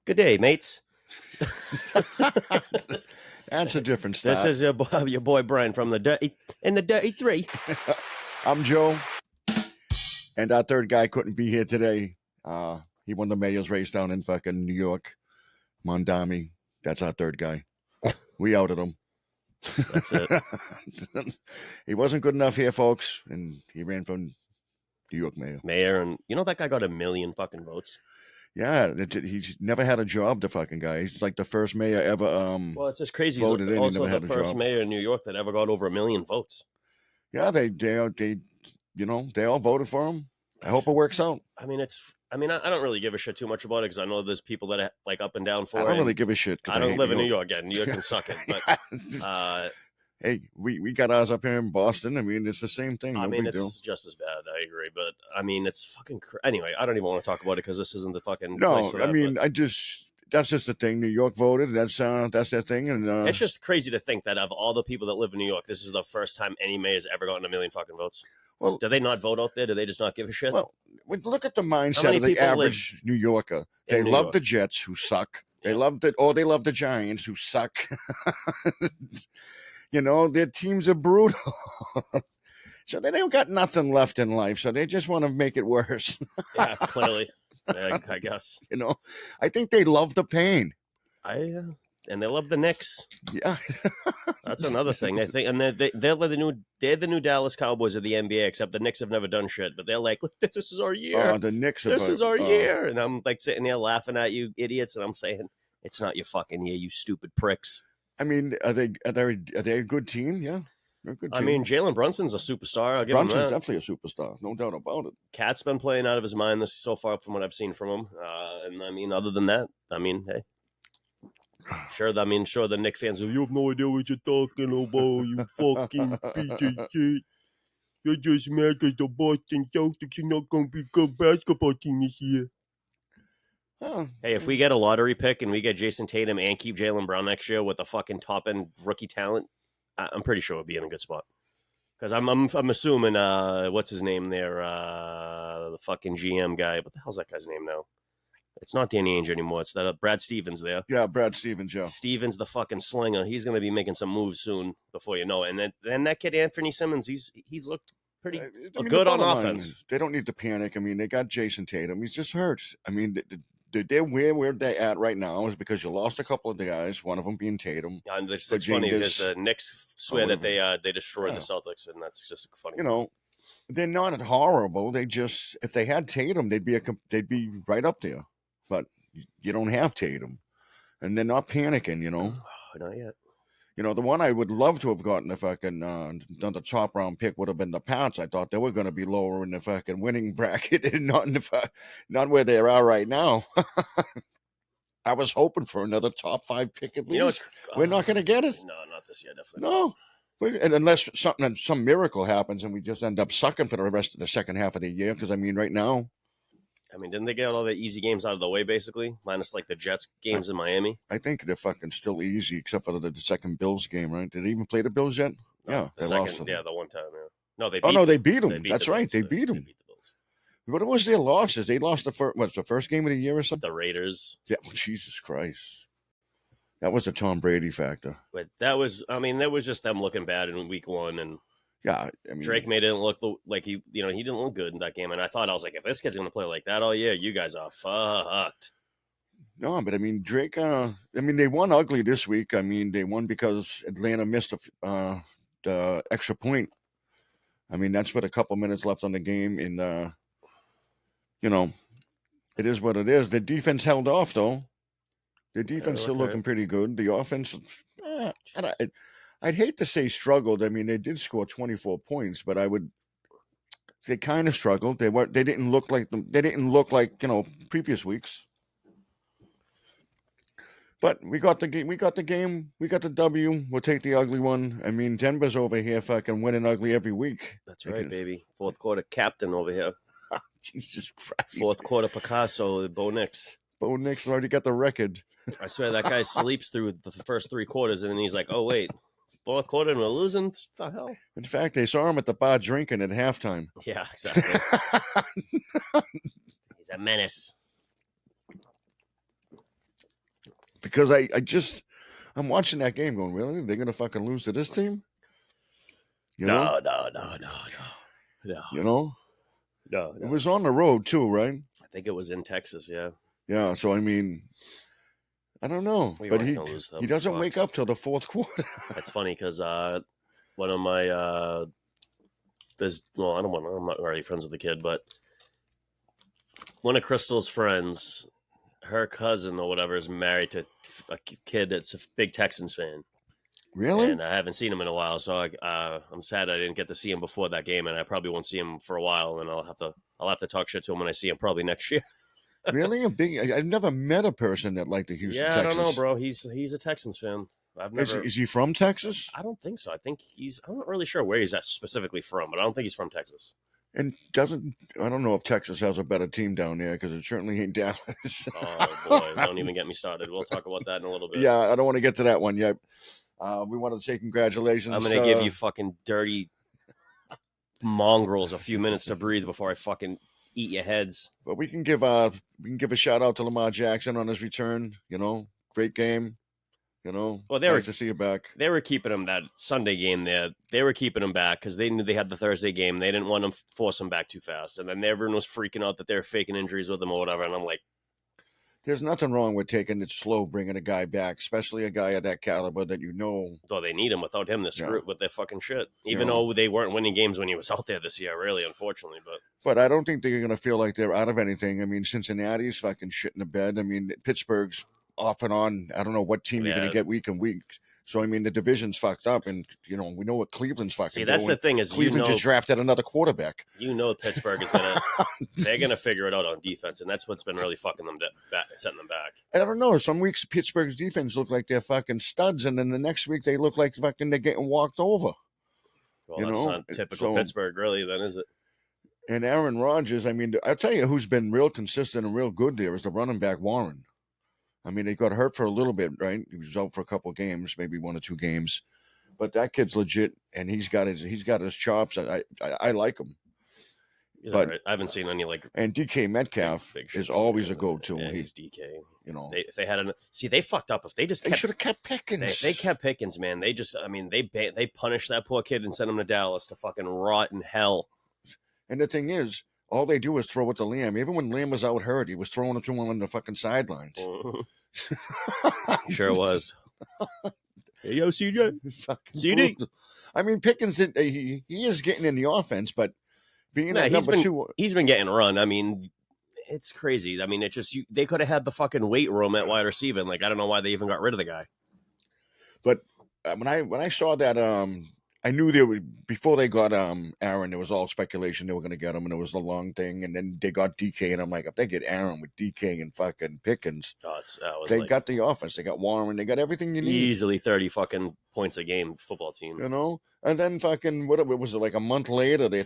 Good day, mates. That's a different This start. is your boy Brian from the Dirty Three. I'm Joe, and our third guy couldn't be here today. He won the mayor's race down in fucking New York. Mondami, that's our third guy. We outed him. That's it. He wasn't good enough here, folks, and he ran for New York mayor. Mayor, and you know that guy got 1 million fucking votes. Yeah, he's never had a job. The fucking guy. He's like the first mayor ever. Well, it's just crazy. Voted He's in, he also never had the a first job. mayor in New York that ever got over 1 million votes. Yeah, they they all voted for him. I hope it works out. I don't really give a shit too much about it because I know there's people that are like up and down for it. I don't really give a shit. I don't live in New York yet. New York can suck it. But hey, we got ours up here in Boston. I mean, it's the same thing. No big deal. It's just as bad. I agree. But I mean, it's fucking anyway. I don't even want to talk about it because this isn't the fucking place for that. I mean, that's just the thing. New York voted. That's their thing, and it's just crazy to think that of all the people that live in New York, this is the first time any mayor's ever gotten 1 million fucking votes. Well, do they not vote out there? Do they just not give a shit? Well, look at the mindset of the average New Yorker. They love the Jets, who suck. They love they love the Giants, who suck. You know, their teams are brutal. So they don't got nothing left in life. So they just want to make it worse. Yeah, clearly. Yeah, I guess. You know, I think they love the pain. And they love the Knicks. Yeah, that's another thing. I think, and they're the new Dallas Cowboys of the NBA. Except the Knicks have never done shit, but they're like, this is our year. The Knicks. This is our year, and I'm like sitting there laughing at you idiots, and I'm saying, it's not your fucking year, you stupid pricks. I mean, are they a good team? Yeah. I mean, Jalen Brunson's a superstar. Brunson's definitely a superstar, no doubt about it. Cat's been playing out of his mind so far from what I've seen from him. And I mean, other than that, I mean, hey. Sure, the Knicks fans are, you have no idea what you're talking about, you fucking piece of shit. You're just mad because the Boston Celtics are not going to be a good basketball team this year. Hey, if we get a lottery pick and we get Jason Tatum and keep Jaylen Brown next year with a fucking top-end rookie talent, I'm pretty sure we'll be in a good spot. Because I'm assuming, what's his name there? The fucking GM guy. What the hell's that guy's name now? It's not Danny Ainge anymore. It's that Brad Stevens there. Yeah, Brad Stevens, yeah. Stevens, the fucking slinger. He's going to be making some moves soon before you know it. And then that kid, Anthony Simmons, he's looked pretty good on offense. They don't need to panic. I mean, they got Jason Tatum. He's just hurt. I mean, they're where they're at right now is because you lost a couple of the guys, one of them being Tatum. And it's funny because the Knicks swear that they destroyed the Celtics, and that's just funny. You know, they're not horrible. They just, if they had Tatum, they'd be right up there. But you don't have Tatum, and they're not panicking. You know, not yet. You know, the one I would love to have gotten if I could the top round pick would have been the Pats. I thought they were going to be lower in the fucking winning bracket, and not where they are right now. I was hoping for another top 5 pick at least. We're not going to get it. No, not this year, definitely. No, and unless some miracle happens and we just end up sucking for the rest of the second half of the year. Because I mean, right now. I mean, didn't they get all the easy games out of the way, basically? Minus, like, the Jets games in Miami? I think they're fucking still easy, except for the second Bills game, right? Did they even play the Bills yet? No, the one time, yeah. No, they beat them. That's right. They beat them. What was their losses? They lost the first game of the year or something? The Raiders. Yeah, Jesus Christ. That was a Tom Brady factor. But that was just them looking bad in week 1, and yeah, I mean, Drake made it look like he didn't look good in that game, and I was like, if this kid's gonna play like that all year, you guys are fucked. No, but I mean, Drake. They won ugly this week. I mean, they won because Atlanta missed the extra point. I mean, that's with a couple minutes left on the game, and you know, it is what it is. The defense held off, though. The defense still looking pretty good. The offense, I'd hate to say struggled. I mean, they did score 24 points, but they kind of struggled. They didn't look like previous weeks. But we got the game. We got the W. We'll take the ugly one. I mean, Denver's over here fucking winning ugly every week. That's right, baby. Fourth quarter captain over here. Jesus Christ. Fourth quarter Picasso, Bo Nix. Bo Nix already got the record. I swear that guy sleeps through the first 3 quarters, and then he's like, oh, wait. Fourth quarter and we're losing? What the hell? In fact, they saw him at the bar drinking at halftime. Yeah, exactly. He's a menace. because I'm watching that game going, really? They're gonna fucking lose to this team? You know? No. You know? No. It was on the road too, right? I think it was in Texas, yeah. Yeah, so I mean, I don't know. We But weren't gonna lose them. he doesn't wake fucks. up till the fourth quarter. That's funny because one of my I'm not already friends with the kid, but one of Crystal's friends, her cousin or whatever, is married to a kid that's a big Texans fan. Really? And I haven't seen him in a while, so I'm sad I didn't get to see him before that game, and I probably won't see him for a while, and I'll have to talk shit to him when I see him probably next year. Really? I've never met a person that liked the Houston Yeah, Texans. I don't know, bro. He's a Texans fan. I've never. Is he from Texas? I don't think so. I think I'm not really sure where he's at specifically from, but I don't think he's from Texas. And I don't know if Texas has a better team down there because it certainly ain't Dallas. Oh boy, don't even get me started. We'll talk about that in a little bit. Yeah, I don't want to get to that one yet. We want to say congratulations. I'm gonna give you fucking dirty mongrels a few minutes to breathe before I fucking eat your heads. But we can give a shout out to Lamar Jackson on his return. You know, great game. You know, well, nice to see you back. They were keeping him that Sunday game there. They were keeping him back because they knew they had the Thursday game. They didn't want to force him back too fast. And then everyone was freaking out that they were faking injuries with him or whatever. And I'm like, there's nothing wrong with taking it slow, bringing a guy back, especially a guy of that caliber that you know. Though they need him. Without him, they're screwed with their fucking shit. Even Yeah. though they weren't winning games when he was out there this year, really, unfortunately. But I don't think they're going to feel like they're out of anything. I mean, Cincinnati's fucking shit in the bed. I mean, Pittsburgh's off and on. I don't know what team you're going to get week and week. So, I mean, the division's fucked up, and, you know, we know what Cleveland's fucking See, that's doing. the thing is, Cleveland just drafted another quarterback. You know Pittsburgh is going to – they're going to figure it out on defense, and that's what's been really fucking them back, setting them back. I don't know. Some weeks Pittsburgh's defense look like they're fucking studs, and then the next week they look like fucking they're getting walked over. Well, that's not typical Pittsburgh, really, then, is it? And Aaron Rodgers, I mean, I'll tell you who's been real consistent and real good there is the running back Warren. I mean, he got hurt for a little bit, right? He was out for a couple of games, maybe 1 or 2 games. But that kid's legit, and he's got his chops. I like him. But right. I haven't seen any and DK Metcalf is always a go-to. Yeah, he's DK. You know, if they had they fucked up. If they just should have kept Pickens. They kept Pickens, man. They just, I mean, they punished that poor kid and sent him to Dallas to fucking rot in hell. And the thing is, all they do is throw it to Lamb. Even when Lamb was out hurt, he was throwing it to him on the fucking sidelines. Sure was. Hey, yo, CJ. CD. I mean, Pickens, he is getting in the offense, but being at number 2. He's been getting run. I mean, it's crazy. I mean, it just they could have had the fucking weight room at wide receiver. Like, I don't know why they even got rid of the guy. But when I saw that, I knew they would before they got Aaron. There was all speculation they were going to get him, and it was a long thing. And then they got DK, and I'm like, if they get Aaron with DK and fucking Pickens, they got the offense. They got Warren. They got everything you need. Easily 30 fucking points a game football team. You know. And then fucking what was it like a month later? They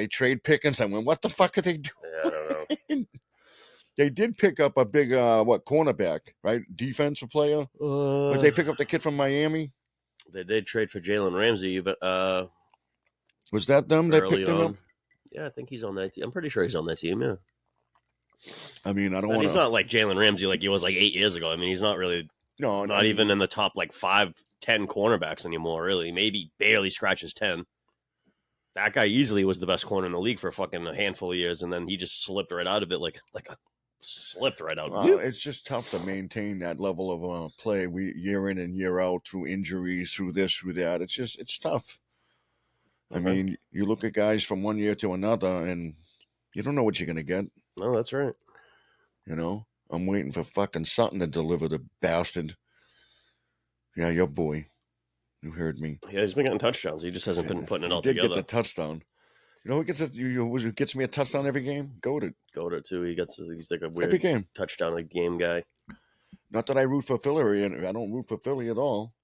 trade Pickens. I went, what the fuck are they doing? Yeah, I don't know. They did pick up a big cornerback, right? Defensive player. Did they pick up the kid from Miami? They did trade for Jalen Ramsey, but was that them that picked him up? Yeah, I think he's on that team. I'm pretty sure he's on that team. Yeah. I mean, I don't want. He's not like Jalen Ramsey like he was like 8 years ago. I mean, he's not really. No, not even in the top like 5-10 cornerbacks anymore. Really, maybe barely scratches 10. That guy easily was the best corner in the league for fucking a handful of years, and then he just slipped right out of it, slipped right out. It's just tough to maintain that level of play year in and year out through injuries, through this, through that. It's tough. Okay. I mean, you look at guys from one year to another, and you don't know what you're going to get. No, that's right. You know, I'm waiting for fucking something to deliver the bastard. Yeah, your boy. You heard me. Yeah, he's been getting touchdowns. He just hasn't been putting it all together. He did get the touchdown. You know who gets me a touchdown every game? Goated too. He's like a weird every game. touchdown game guy. Not that I root for Philly, and I don't root for Philly at all.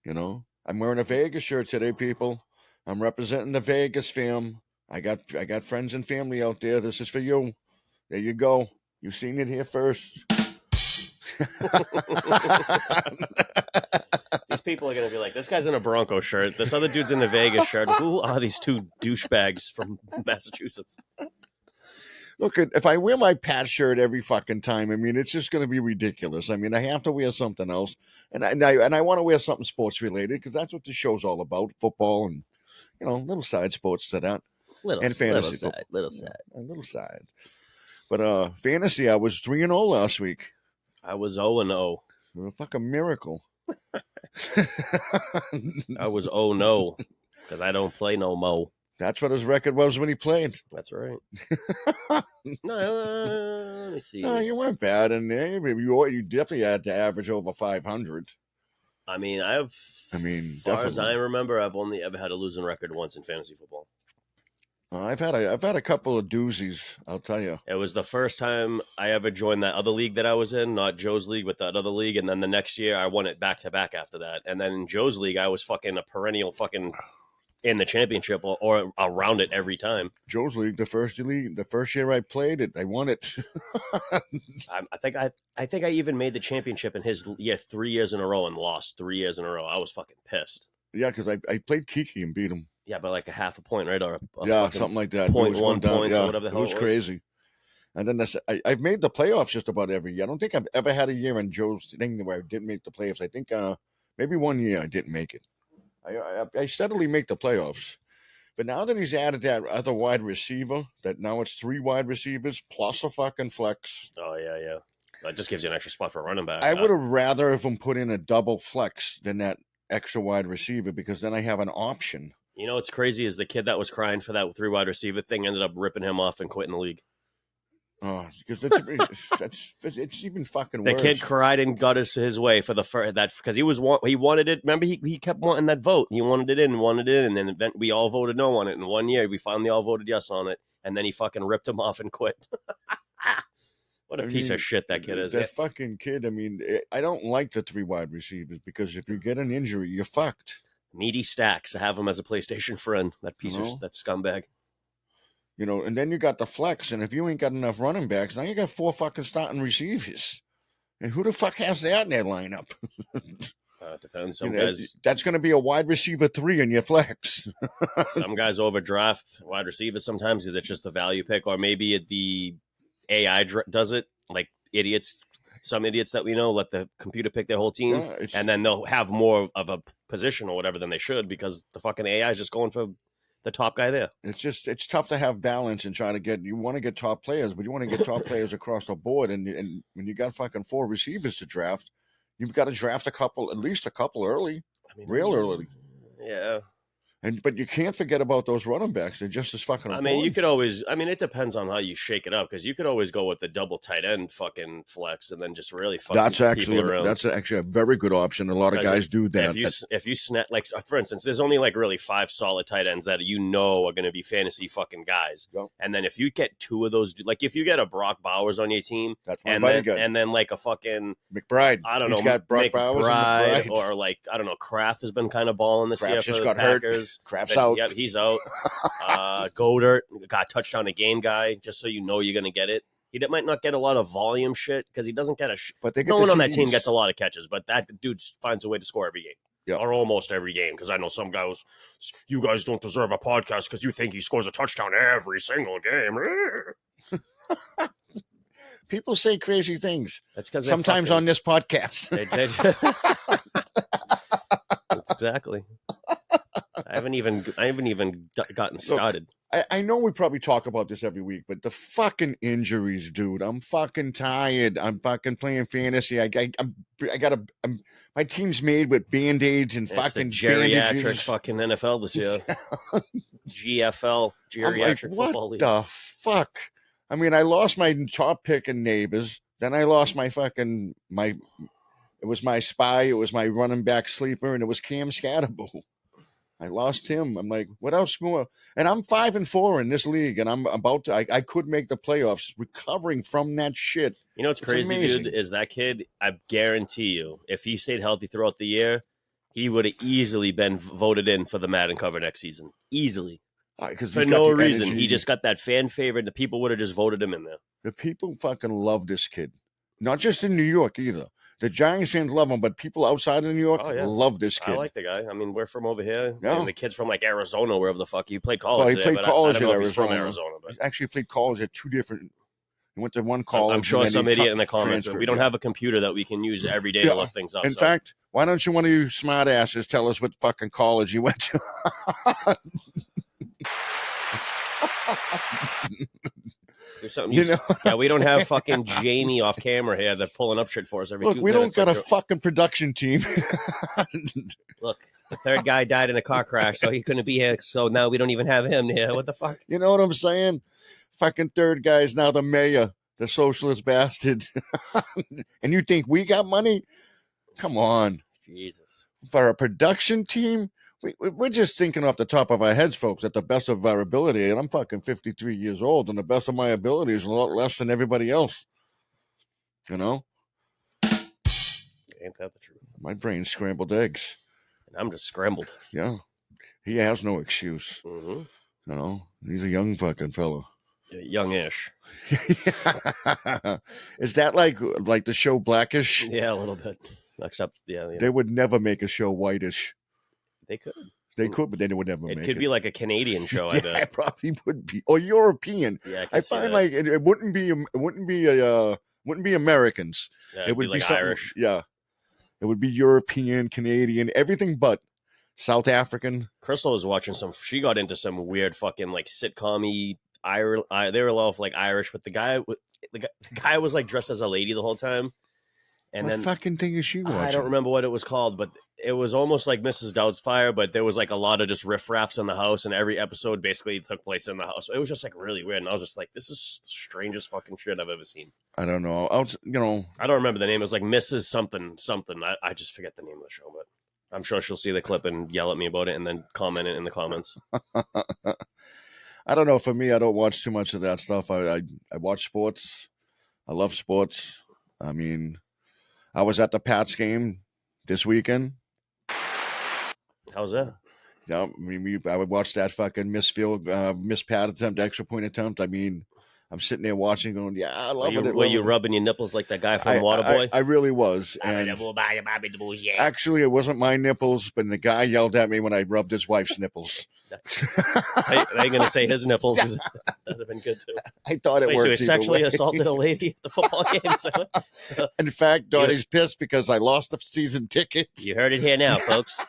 You know, I'm wearing a Vegas shirt today, people. I'm representing the Vegas fam. I got friends and family out there. This is for you. There you go. You've seen it here first. These people are going to be like, this guy's in a Bronco shirt. This other dude's in a Vegas shirt. Who are these two douchebags from Massachusetts? Look, if I wear my Pat shirt every fucking time, I mean, it's just going to be ridiculous. I mean, I have to wear something else, and I want to wear something sports related because that's what the show's all about: football and little side sports to that, and fantasy football. Little side. A little side. But fantasy, I was 3-0 last week. I was 0-0. A fucking miracle. I was 0-0 because I don't play no mo. That's what his record was when he played. That's right. No, let me see. No, you weren't bad, and you definitely had to average over 500. I mean, as far as I remember, I've only ever had a losing record once in fantasy football. I've had a couple of doozies, I'll tell you. It was the first time I ever joined that other league that I was in, not Joe's league, but that other league. And then the next year, I won it back to back after that. And then in Joe's league, I was fucking a perennial fucking in the championship or around it every time. Joe's league, the first year I played it, I won it. I think I even made the championship in his 3 years in a row and lost 3 years in a row. I was fucking pissed. Yeah, because I played Kiki and beat him. Yeah, by like a half a point, right? Or something like that. 0.1 points or whatever the hell it was crazy. And then I've made the playoffs just about every year. I don't think I've ever had a year in Joe's thing where I didn't make the playoffs. I think maybe 1 year I didn't make it. I steadily make the playoffs. But now that he's added that other wide receiver, that now it's 3 wide receivers plus a fucking flex. Oh, yeah. That just gives you an extra spot for a running back. I would have rather have him put in a double flex than that extra wide receiver because then I have an option. You know what's crazy is the kid that was crying for that 3 wide receiver thing ended up ripping him off and quitting the league. Oh, because it's even fucking worse. The kid cried and got his way for that because he wanted it. Remember, he kept wanting that vote. He wanted it in, and then we all voted no on it. In 1 year, we finally all voted yes on it, and then he fucking ripped him off and quit. What a piece of shit that kid is. That fucking kid. I mean, I don't like the 3 wide receivers because if you get an injury, you're fucked. Meaty Stacks. I have him as a PlayStation friend. That piece of that scumbag. And then you got the flex, and if you ain't got enough running backs, now you got 4 fucking starting receivers. And who the fuck has that in their lineup? It depends. Some guys. That's going to be a wide receiver 3 in your flex. Some guys overdraft wide receivers sometimes because it's just the value pick, or maybe the AI does it, like idiots. Some idiots that we know let the computer pick their whole team, and then they'll have more of a position or whatever than they should because the fucking AI is just going for the top guy there. It's tough to have balance and try to get. You want to get top players, but you want to get top players across the board. And when you got fucking 4 receivers to draft, you've got to draft at least a couple early, real early. Yeah. But you can't forget about those running backs. They're just as fucking important. I mean, you could always. I mean, it depends on how you shake it up because you could always go with the double tight end fucking flex and then just really fuck people around. That's actually a very good option. A lot of guys do that. If you snap, like for instance, there's only like really 5 solid tight ends that are going to be fantasy fucking guys. Yep. And then if you get 2 of those, like if you get a Brock Bowers on your team, that's my buddy got. And then like a fucking McBride. I don't know, he's got Brock Bowers and McBride. Or like I don't know, Kraft has been kind of balling this year for the Packers. Kraft's out. Yep, he's out. Goddard got touchdown a game guy, just so you know you're going to get it. He might not get a lot of volume shit because he doesn't get but no one on that team gets a lot of catches, but that dude finds a way to score every game. Yep. Or almost every game, because I know some guys, you guys don't deserve a podcast because you think he scores a touchdown every single game. People say crazy things. That's because sometimes on this podcast. That's exactly. I haven't even gotten started. Look, I know we probably talk about this every week, but the fucking injuries, dude. I'm fucking tired. I'm fucking playing fantasy. My team's made with Band-Aids and fucking geriatric bandages. Fucking NFL this year. GFL, geriatric football league. What the fuck? I mean, I lost my top pick in Neighbors. Then I lost my fucking it was my spy. It was my running back sleeper, and it was Cam Scatterbo. I lost him. I'm like, what else more? And I'm 5-4 in this league, and I'm about to. I could make the playoffs, recovering from that shit. You know what's crazy, amazing. dude? Is that kid? I guarantee you, if he stayed healthy throughout the year, he would have easily been voted in for the Madden cover next season. Easily. For no reason. Energy. He just got that fan favorite. The people would have just voted him in there. The people fucking love this kid. Not just in New York either. The Giants fans love him, but people outside of New York Oh, yeah. love this I kid. like the guy. I mean, we're from over here. Yeah. And the kid's from like Arizona, wherever the fuck he played college. Well, he there, played but college I don't in know if he's from Arizona. Arizona. But He actually played college at two different. He went to one college. I'm sure and then some he idiot in the comments. transferred, We don't have a computer that we can use every day to look things up. In fact, why don't you one of you smart asses tell us what fucking college you went to? There's something yeah, we don't have fucking Jamie off camera here. They're pulling up shit for us every 2 minutes. Look, we don't got a fucking production team. Look, the third guy died in a car crash, so he couldn't be here. So now we don't even have him here. What the fuck? You know what I'm saying? Fucking third guy is now the mayor, the socialist bastard. And you think we got money? Come on. Jesus. For a production team? We're just thinking off the top of our heads, folks, at the best of our ability. And I'm fucking 53 years old, and the best of my ability is a lot less than everybody else. You know? Ain't that the truth? My brain's scrambled eggs. And I'm just scrambled. Yeah. He has no excuse. Mm-hmm. You know? He's a young fucking fella. Youngish. Is that like the show Blackish? Yeah, a little bit. Except, yeah. They would never make a show whitish. They could. They could, but they would never make it. It could be like a Canadian show, I bet. It probably would be. Or European. Yeah, I find like it wouldn't be Americans. Yeah, it would be like something, Irish. Yeah. It would be European, Canadian, everything but South African. Crystal was watching she got into some weird fucking like sitcom-y they were a lot of like Irish, but the guy was like dressed as a lady the whole time. And what then fucking thing is she watching? I don't remember what it was called, but it was almost like Mrs. Doubtfire, but there was like a lot of just riffraffs in the house, and every episode basically took place in the house. It was just like really weird, and I was just like, "This is the strangest fucking shit I've ever seen." I don't know. I don't remember the name. It was like Mrs. something. I just forget the name of the show, but I'm sure she'll see the clip and yell at me about it, and then comment it in the comments. I don't know. For me, I don't watch too much of that stuff. I watch sports. I love sports. I mean, I was at the Pats game this weekend. How's that? Yeah, I mean, I would watch that fucking missed Pat attempt, extra point attempt. I mean, I'm sitting there watching, going, "Yeah, I love it." Were you rubbing your nipples like that guy from Waterboy? I really was. And actually, it wasn't my nipples, but the guy yelled at me when I rubbed his wife's nipples. I ain't gonna say his nipples. That'd have been good too. I thought it worked. So he sexually assaulted a lady at the football game. In fact, Dottie's pissed because I lost the season tickets. You heard it here now, folks.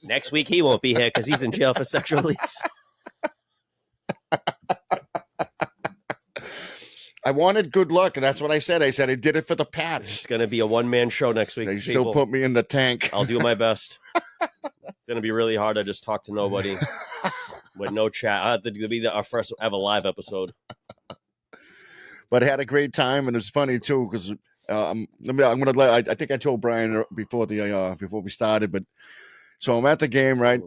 Next week he won't be here because he's in jail for sexual abuse. I wanted good luck, and that's what I said. I said I did it for the Pats. It's going to be a one-man show next week. They still put me in the tank. I'll do my best. It's going to be really hard to just talk to nobody with no chat. I have to be our first ever live episode. But I had a great time, and it was funny too because I'm going to let. I think I told Brian before we started, but so I'm at the game, right?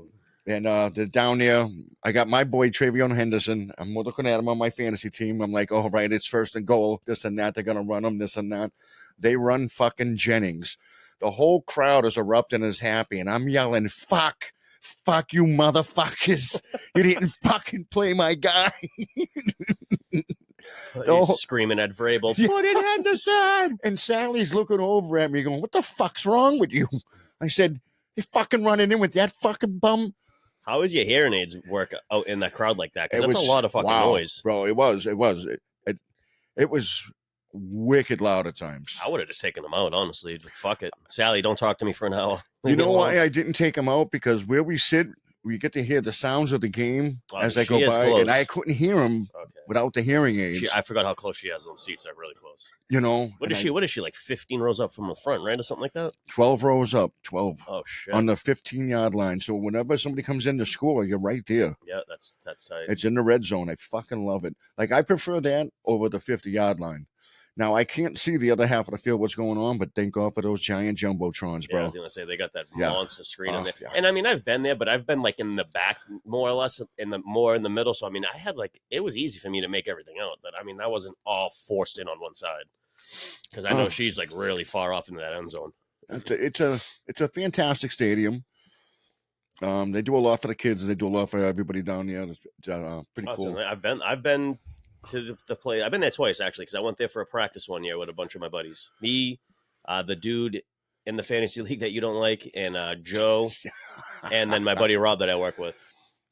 And they're down there. I got my boy Travion Henderson. I'm looking at him on my fantasy team. I'm like, oh, right, it's first and goal. This and that. They're going to run him, this and that. They run fucking Jennings. The whole crowd is erupting and is happy. And I'm yelling, fuck you motherfuckers. You didn't fucking play my guy. He's screaming at Vrabel, put it Henderson. And Sally's looking over at me going, what the fuck's wrong with you? I said, you fucking running in with that fucking bum. How is your hearing aids work out in that crowd like that? Because that's a lot of fucking noise. Bro, it was wicked loud at times. I would have just taken them out, honestly. Fuck it. Sally, don't talk to me for an hour. You know why I didn't take them out? Because where we sit, we get to hear the sounds of the game as I go by, and I couldn't hear them without the hearing aids. I forgot how close she has them seats. Are really close. You know, what is she like 15 rows up from the front, right, or something like that? 12 rows up, 12. Oh shit! On the 15-yard line. So whenever somebody comes in to score, you're right there. Yeah, that's tight. It's in the red zone. I fucking love it. Like I prefer that over the 50-yard line. Now, I can't see the other half of the field, what's going on, but thank God for those giant jumbotrons, bro. Yeah, I was going to say, they got that monster screen in there. Yeah. And, I mean, I've been there, but I've been, like, in the back, more or less, in the middle. So, I mean, I had, like, it was easy for me to make everything out. But, I mean, that wasn't all forced in on one side. Because I know she's, like, really far off into that end zone. It's a fantastic stadium. They do a lot for the kids, and they do a lot for everybody down there. It's pretty cool. I've been to the play. I've been there twice actually because I went there for a practice one year with a bunch of my buddies. Me, the dude in the fantasy league that you don't like, and Joe, and then my buddy Rob that I work with.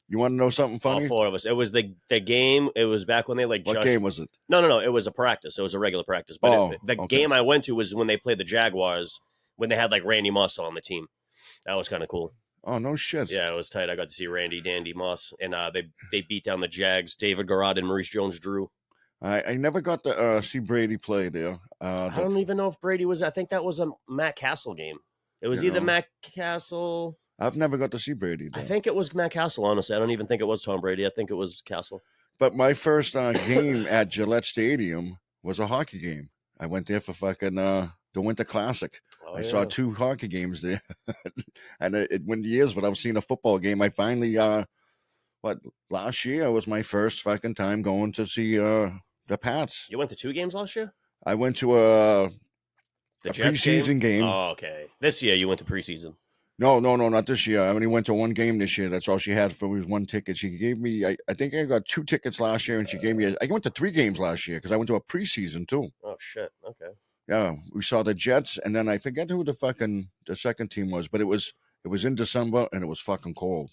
You want to know something All funny? 4 of us. It was the game. It was back when they like What just game was it? No. It was a practice. It was a regular practice. But the okay. game I went to was when they played the Jaguars when they had like Randy Moss on the team. That was kind of cool. Oh, no shit. Yeah, it was tight. I got to see Randy Dandy Moss, and they beat down the Jags. David Garrard and Maurice Jones-Drew. I never got to see Brady play there. I don't even know if Brady was. I think that was a Matt Castle game. It was either Matt Castle. I've never got to see Brady there. I think it was Matt Castle, honestly. I don't even think it was Tom Brady. I think it was Castle. But my first game at Gillette Stadium was a hockey game. I went there for fucking the Winter Classic. I saw 2 hockey games there. And it went years without seeing a football game. I finally, last year was my first fucking time going to see the Pats. You went to 2 games last year? I went to a preseason game. Oh, okay. This year you went to preseason. No, not this year. I only went to 1 game this year. That's all she had for was 1 ticket. She gave me, I think I got 2 tickets last year, and she gave me, I went to 3 games last year because I went to a preseason too. Oh, shit. Okay. Yeah, we saw the Jets, and then I forget who the second team was, but it was in December, and it was fucking cold.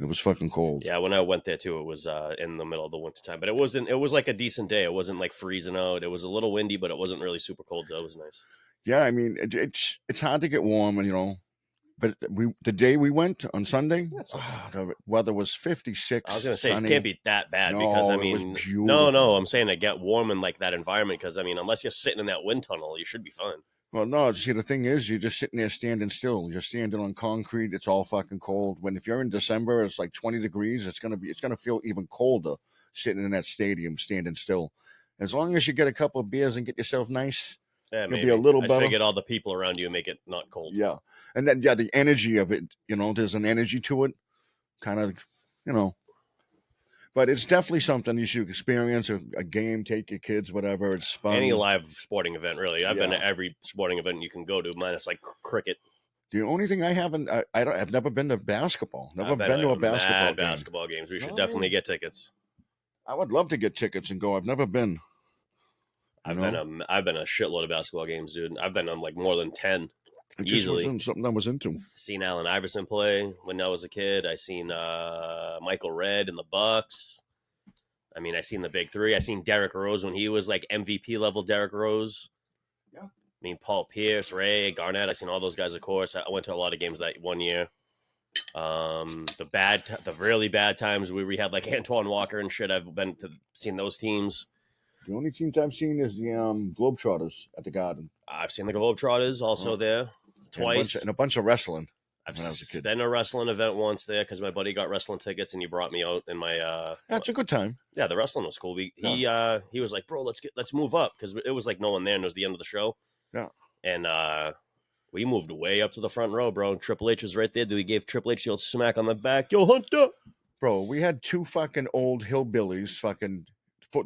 It was fucking cold. Yeah, when I went there too, it was in the middle of the winter time, but it wasn't. It was like a decent day. It wasn't like freezing out. It was a little windy, but it wasn't really super cold. That was nice. Yeah, I mean it's hard to get warm, and but the day we went on Sunday, the weather was 56. I was gonna say sunny. It can't be that bad because I mean, no, I'm saying to get warm in like that environment because I mean, unless you're sitting in that wind tunnel, you should be fine. Well, no, see, the thing is, you're just sitting there standing still. You're standing on concrete. It's all fucking cold. If you're in December, it's like 20 degrees. It's gonna feel even colder sitting in that stadium, standing still. As long as you get a couple of beers and get yourself nice, yeah, you'll be a little better. I figured all the people around you make it not cold. Yeah, and then the energy of it. There's an energy to it, kind of, But it's definitely something you should experience. A game, take your kids, whatever. It's fun. Any live sporting event, really. I've been to every sporting event you can go to, minus like cricket. The only thing I haven't, I've never been to basketball. Never been to a basketball games. We should definitely get tickets. I would love to get tickets and go. I've never been. I've been a shitload of basketball games, dude. I've been on like more than 10. It just wasn't something I was into. Seen Allen Iverson play when I was a kid. I seen Michael Redd in the Bucks. I mean, I seen the big 3. I seen Derrick Rose when he was like MVP level Derrick Rose. Yeah. I mean, Paul Pierce, Ray, Garnett. I seen all those guys, of course. I went to a lot of games that one year. The really bad times where we had like Antoine Walker and shit. I've seen those teams. The only teams I've seen is the Globetrotters at the Garden. I've seen the Globetrotters also there twice. And a bunch of wrestling. I've been to a wrestling event once there because my buddy got wrestling tickets and he brought me out in my. That's a good time. Yeah, the wrestling was cool. He was like, bro, let's move up because it was like no one there and it was the end of the show. Yeah, and we moved way up to the front row, bro. Triple H was right there. We gave Triple H the old smack on the back. Yo, Hunter, bro. We had 2 fucking old hillbillies.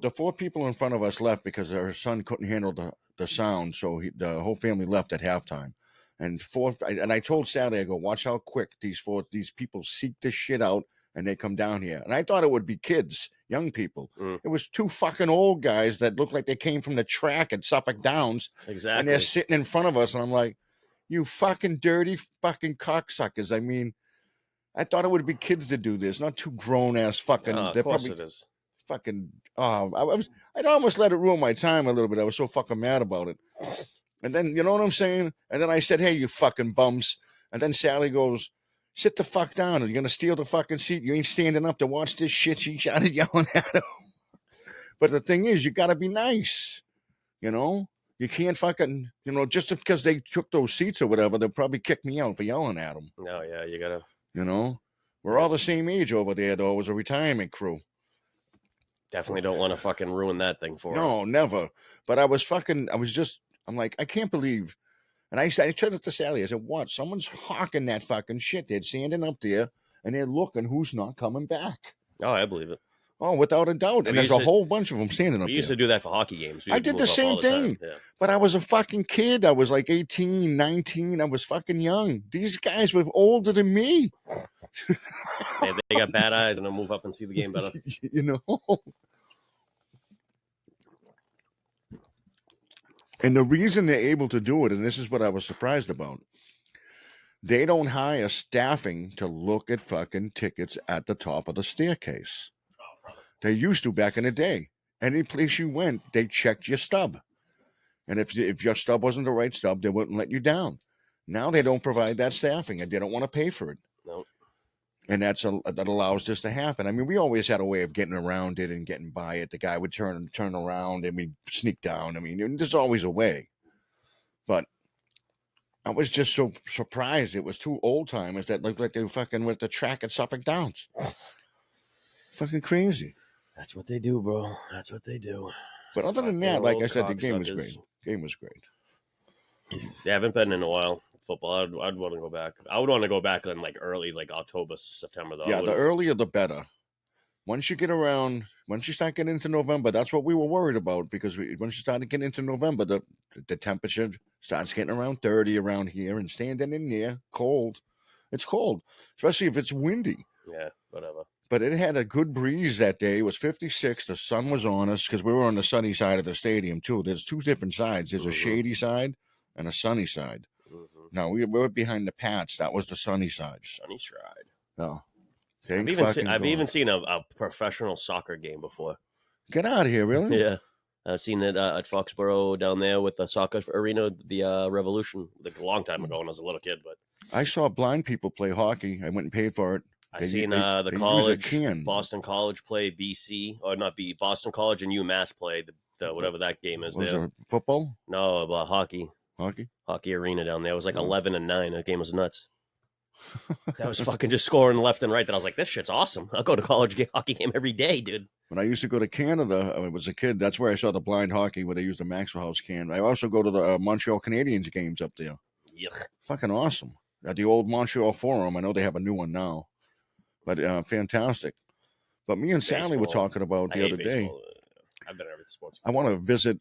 The 4 people in front of us left because their son couldn't handle the sound, so the whole family left at halftime. And I told Sally, I go, watch how quick these people seek this shit out and they come down here. And I thought it would be kids, young people. It was 2 fucking old guys that looked like they came from the track at Suffolk Downs. Exactly. And they're sitting in front of us, and I'm like, you fucking dirty fucking cocksuckers. I mean, I thought it would be kids to do this, not 2 grown ass fucking. Of course it is. Fucking. I'd almost let it ruin my time a little bit. I was so fucking mad about it. And then, you know what I'm saying? And then I said, hey, you fucking bums. And then Sally goes, sit the fuck down. Are you going to steal the fucking seat? You ain't standing up to watch this shit. She started yelling at him. But the thing is, you got to be nice. You can't fucking, just because they took those seats or whatever, they'll probably kick me out for yelling at them. No, yeah, you got to. We're all the same age over there, though. It was a retirement crew. Definitely don't want to fucking ruin that thing for No, never. But I'm like, I can't believe. And I said it to Sally. I said, what? Someone's hawking that fucking shit. They're standing up there and they're looking who's not coming back. Oh, I believe it. Oh, without a doubt. And there's a whole bunch of them standing up there. We used to do that for hockey games. I did the same thing. Yeah. But I was a fucking kid. I was like 18, 19. I was fucking young. These guys were older than me. They got bad eyes and they'll move up and see the game better. And the reason they're able to do it, and this is what I was surprised about, they don't hire staffing to look at fucking tickets at the top of the staircase. They used to back in the day. Any place you went, they checked your stub. And if your stub wasn't the right stub, they wouldn't let you down. Now they don't provide that staffing, and they don't want to pay for it. No. And that allows this to happen. I mean, we always had a way of getting around it and getting by it. The guy would turn around and we sneak down. I mean, there's always a way. But I was just so surprised. It was two old timers that looked like they were fucking with the track at Suffolk Downs. Fucking crazy. That's what they do, bro. That's what they do. But other than that, like I said, the game was great. Game was great. Yeah, I haven't been in a while. Football. I'd want to go back. I would want to go back in like early, like October, September though. Yeah, the earlier the better. Once you start getting into November, that's what we were worried about, because once you start getting into November, the temperature starts getting around 30 around here, and standing in there, cold. It's cold, especially if it's windy. Yeah, whatever. But it had a good breeze that day. It was 56. The sun was on us because we were on the sunny side of the stadium too. There's two different sides. There's a shady side and a sunny side. Now we were behind the Pats. That was the sunny side. Sunny side. Oh. I've even seen a professional soccer game before. Get out of here, really? Yeah. I've seen it at Foxborough down there with the soccer arena, the Revolution, like a long time ago when I was a little kid. But I saw blind people play hockey. I went and paid for it. I seen the college, Boston College play BC, or not B, Boston College and UMass play the whatever that game is. Was it football? No, about hockey. Hockey arena down there. It was like 11-9. That game was nuts. I was fucking just scoring left and right. That I was like, this shit's awesome. I'll go to college hockey game every day, dude. When I used to go to Canada, I was a kid. That's where I saw the blind hockey, where they used the Maxwell House can. I also go to the Montreal Canadiens games up there. Yuck. Fucking awesome. At the old Montreal Forum. I know they have a new one now. But fantastic. But me and Sally were talking about the other day. I've been every sports. I want to visit,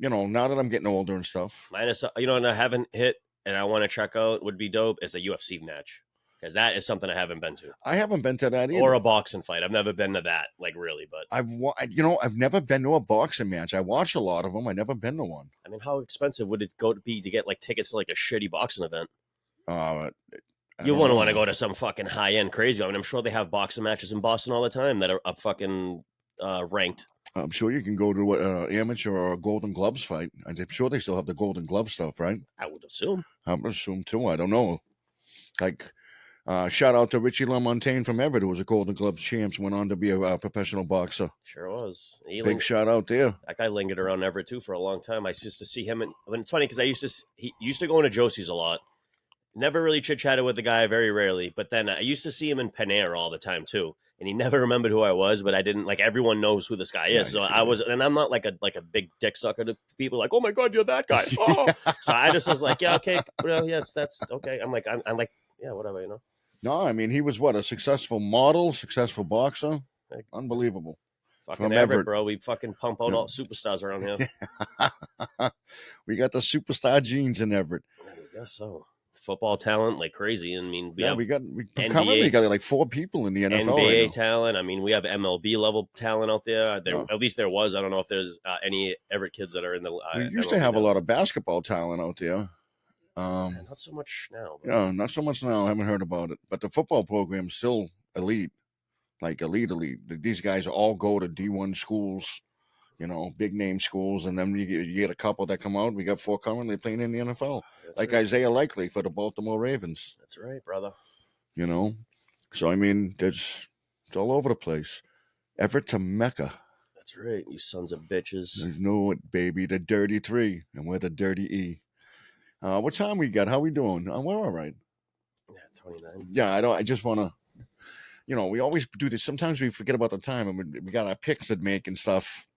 now that I'm getting older and stuff. Minus, and I haven't hit and I want to check out would be dope is a UFC match. Because that is something I haven't been to. I haven't been to that either. Or a boxing fight. I've never been to that, like really. But I've never been to a boxing match. I watch a lot of them. I've never been to one. I mean, how expensive would it be to get like tickets to like a shitty boxing event? You wouldn't want to go to some fucking high end crazy. I mean, I'm sure they have boxing matches in Boston all the time that are up fucking ranked. I'm sure you can go to an amateur or a Golden Gloves fight. I'm sure they still have the Golden Glove stuff, right? I would assume. I would assume too. I don't know. Like, shout out to Richie LaMontagne from Everett, who was a Golden Gloves champ, went on to be a professional boxer. Sure was. Big shout out there. That guy lingered around Everett too for a long time. I used to see him, and it's funny because he used to go into Josie's a lot. Never really chit-chatted with the guy, very rarely. But then I used to see him in Panera all the time, too. And he never remembered who I was, but I didn't, like, everyone knows who this guy is. So I was, and I'm not like a big dick sucker to people like, oh my God, you're that guy. Oh. So I just was like, yeah, okay. Well, yes, that's okay. I'm like, yeah, whatever, No, I mean, he was a successful model, successful boxer. Unbelievable. Fucking from Everett, bro. We fucking pump out all superstars around here. We got the superstar genes in Everett. I guess so. Football talent like crazy. I mean, we currently got like 4 people in the NFL. NBA talent. I mean, we have MLB level talent out there. At least there was. I don't know if there's any Everett kids that are in the. We used to have a lot of basketball talent out there. Not so much now. Yeah, not so much now. I haven't heard about it, but the football program's still elite, like elite. These guys all go to D1 schools. Big name schools, and then you get a couple that come out. We got 4 currently playing in the NFL, like Isaiah Likely for the Baltimore Ravens. That's right, brother. So I mean, it's all over the place. Everett to Mecca. That's right, you sons of bitches. You know it, baby. The dirty 3, and we're the dirty E. What time we got? How we doing? We're all right. Yeah, 29. Yeah, I just want to. We always do this. Sometimes we forget about the time, and we got our picks to make and stuff.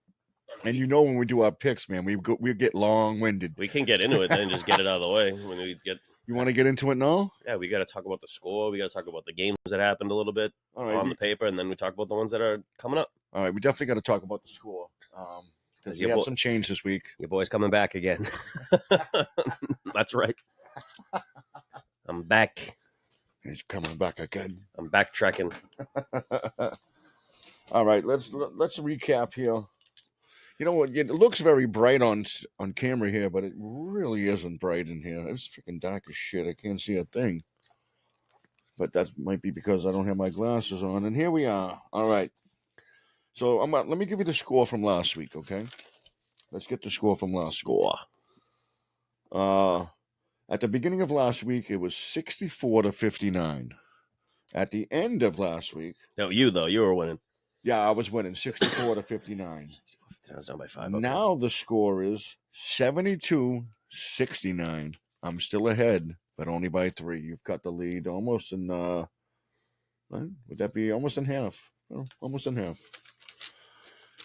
And when we do our picks, man, we get long-winded. We can get into it then, just get it out of the way. When we get, you want to get into it now? Yeah, we got to talk about the score. We got to talk about the games that happened a little bit on the paper, and then we talk about the ones that are coming up. All right, we definitely got to talk about the score because we have some change this week. Your boy's coming back again. That's right. I'm back. He's coming back again. I'm backtracking. All right, let's recap here. You know what? It looks very bright on camera here, but it really isn't bright in here. It's freaking dark as shit. I can't see a thing. But that might be because I don't have my glasses on. And here we are. All right. So let me give you the score from last week, okay? Let's get the score from last Score. week. At the beginning of last week, it was 64-59. At the end of last week, No, you were winning. yeah, I was winning 64-59. I was down by 5. Okay. Now the score is 72-69. I'm still ahead, but only by 3. You've got the lead almost in would that be almost in half? Well, almost in half.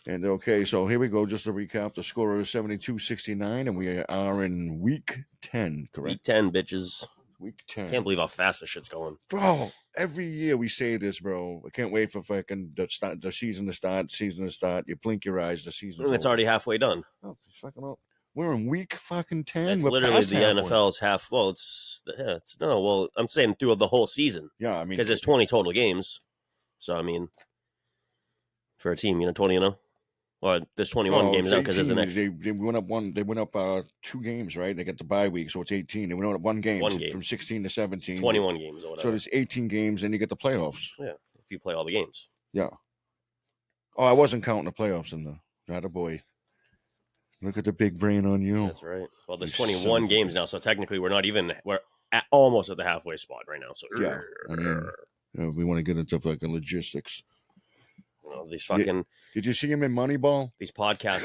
And okay, so here we go. Just to recap, the score is 72-69, and we are in week 10, correct? Week 10, bitches. Week 10. Can't believe how fast this shit's going. Bro, every year we say this, bro. I can't wait for fucking the season to start. You blink your eyes, the season's It's over. already halfway done. Oh, fucking up. We're in week fucking 10. It's We're literally past the halfway. NFL's half. Well, I'm saying through the whole season. Yeah, I mean, because there's 20 total games. So I mean, for a team, 20, or there's 21 games now because there's an extra. They went up one. They went up 2 games, right? They got the bye week, so it's 18. They went up 1 game, from 16 to 17. 21 games or whatever. So there's 18 games, and you get the playoffs. Yeah, if you play all the games. Yeah. Oh, I wasn't counting the playoffs in the. Not a boy. Look at the big brain on you. That's right. Well, there's 21 games now, so technically we're almost at the halfway spot right now. So yeah, I mean, we want to get into fucking logistics. These fucking. Did you see him in Moneyball? These podcast,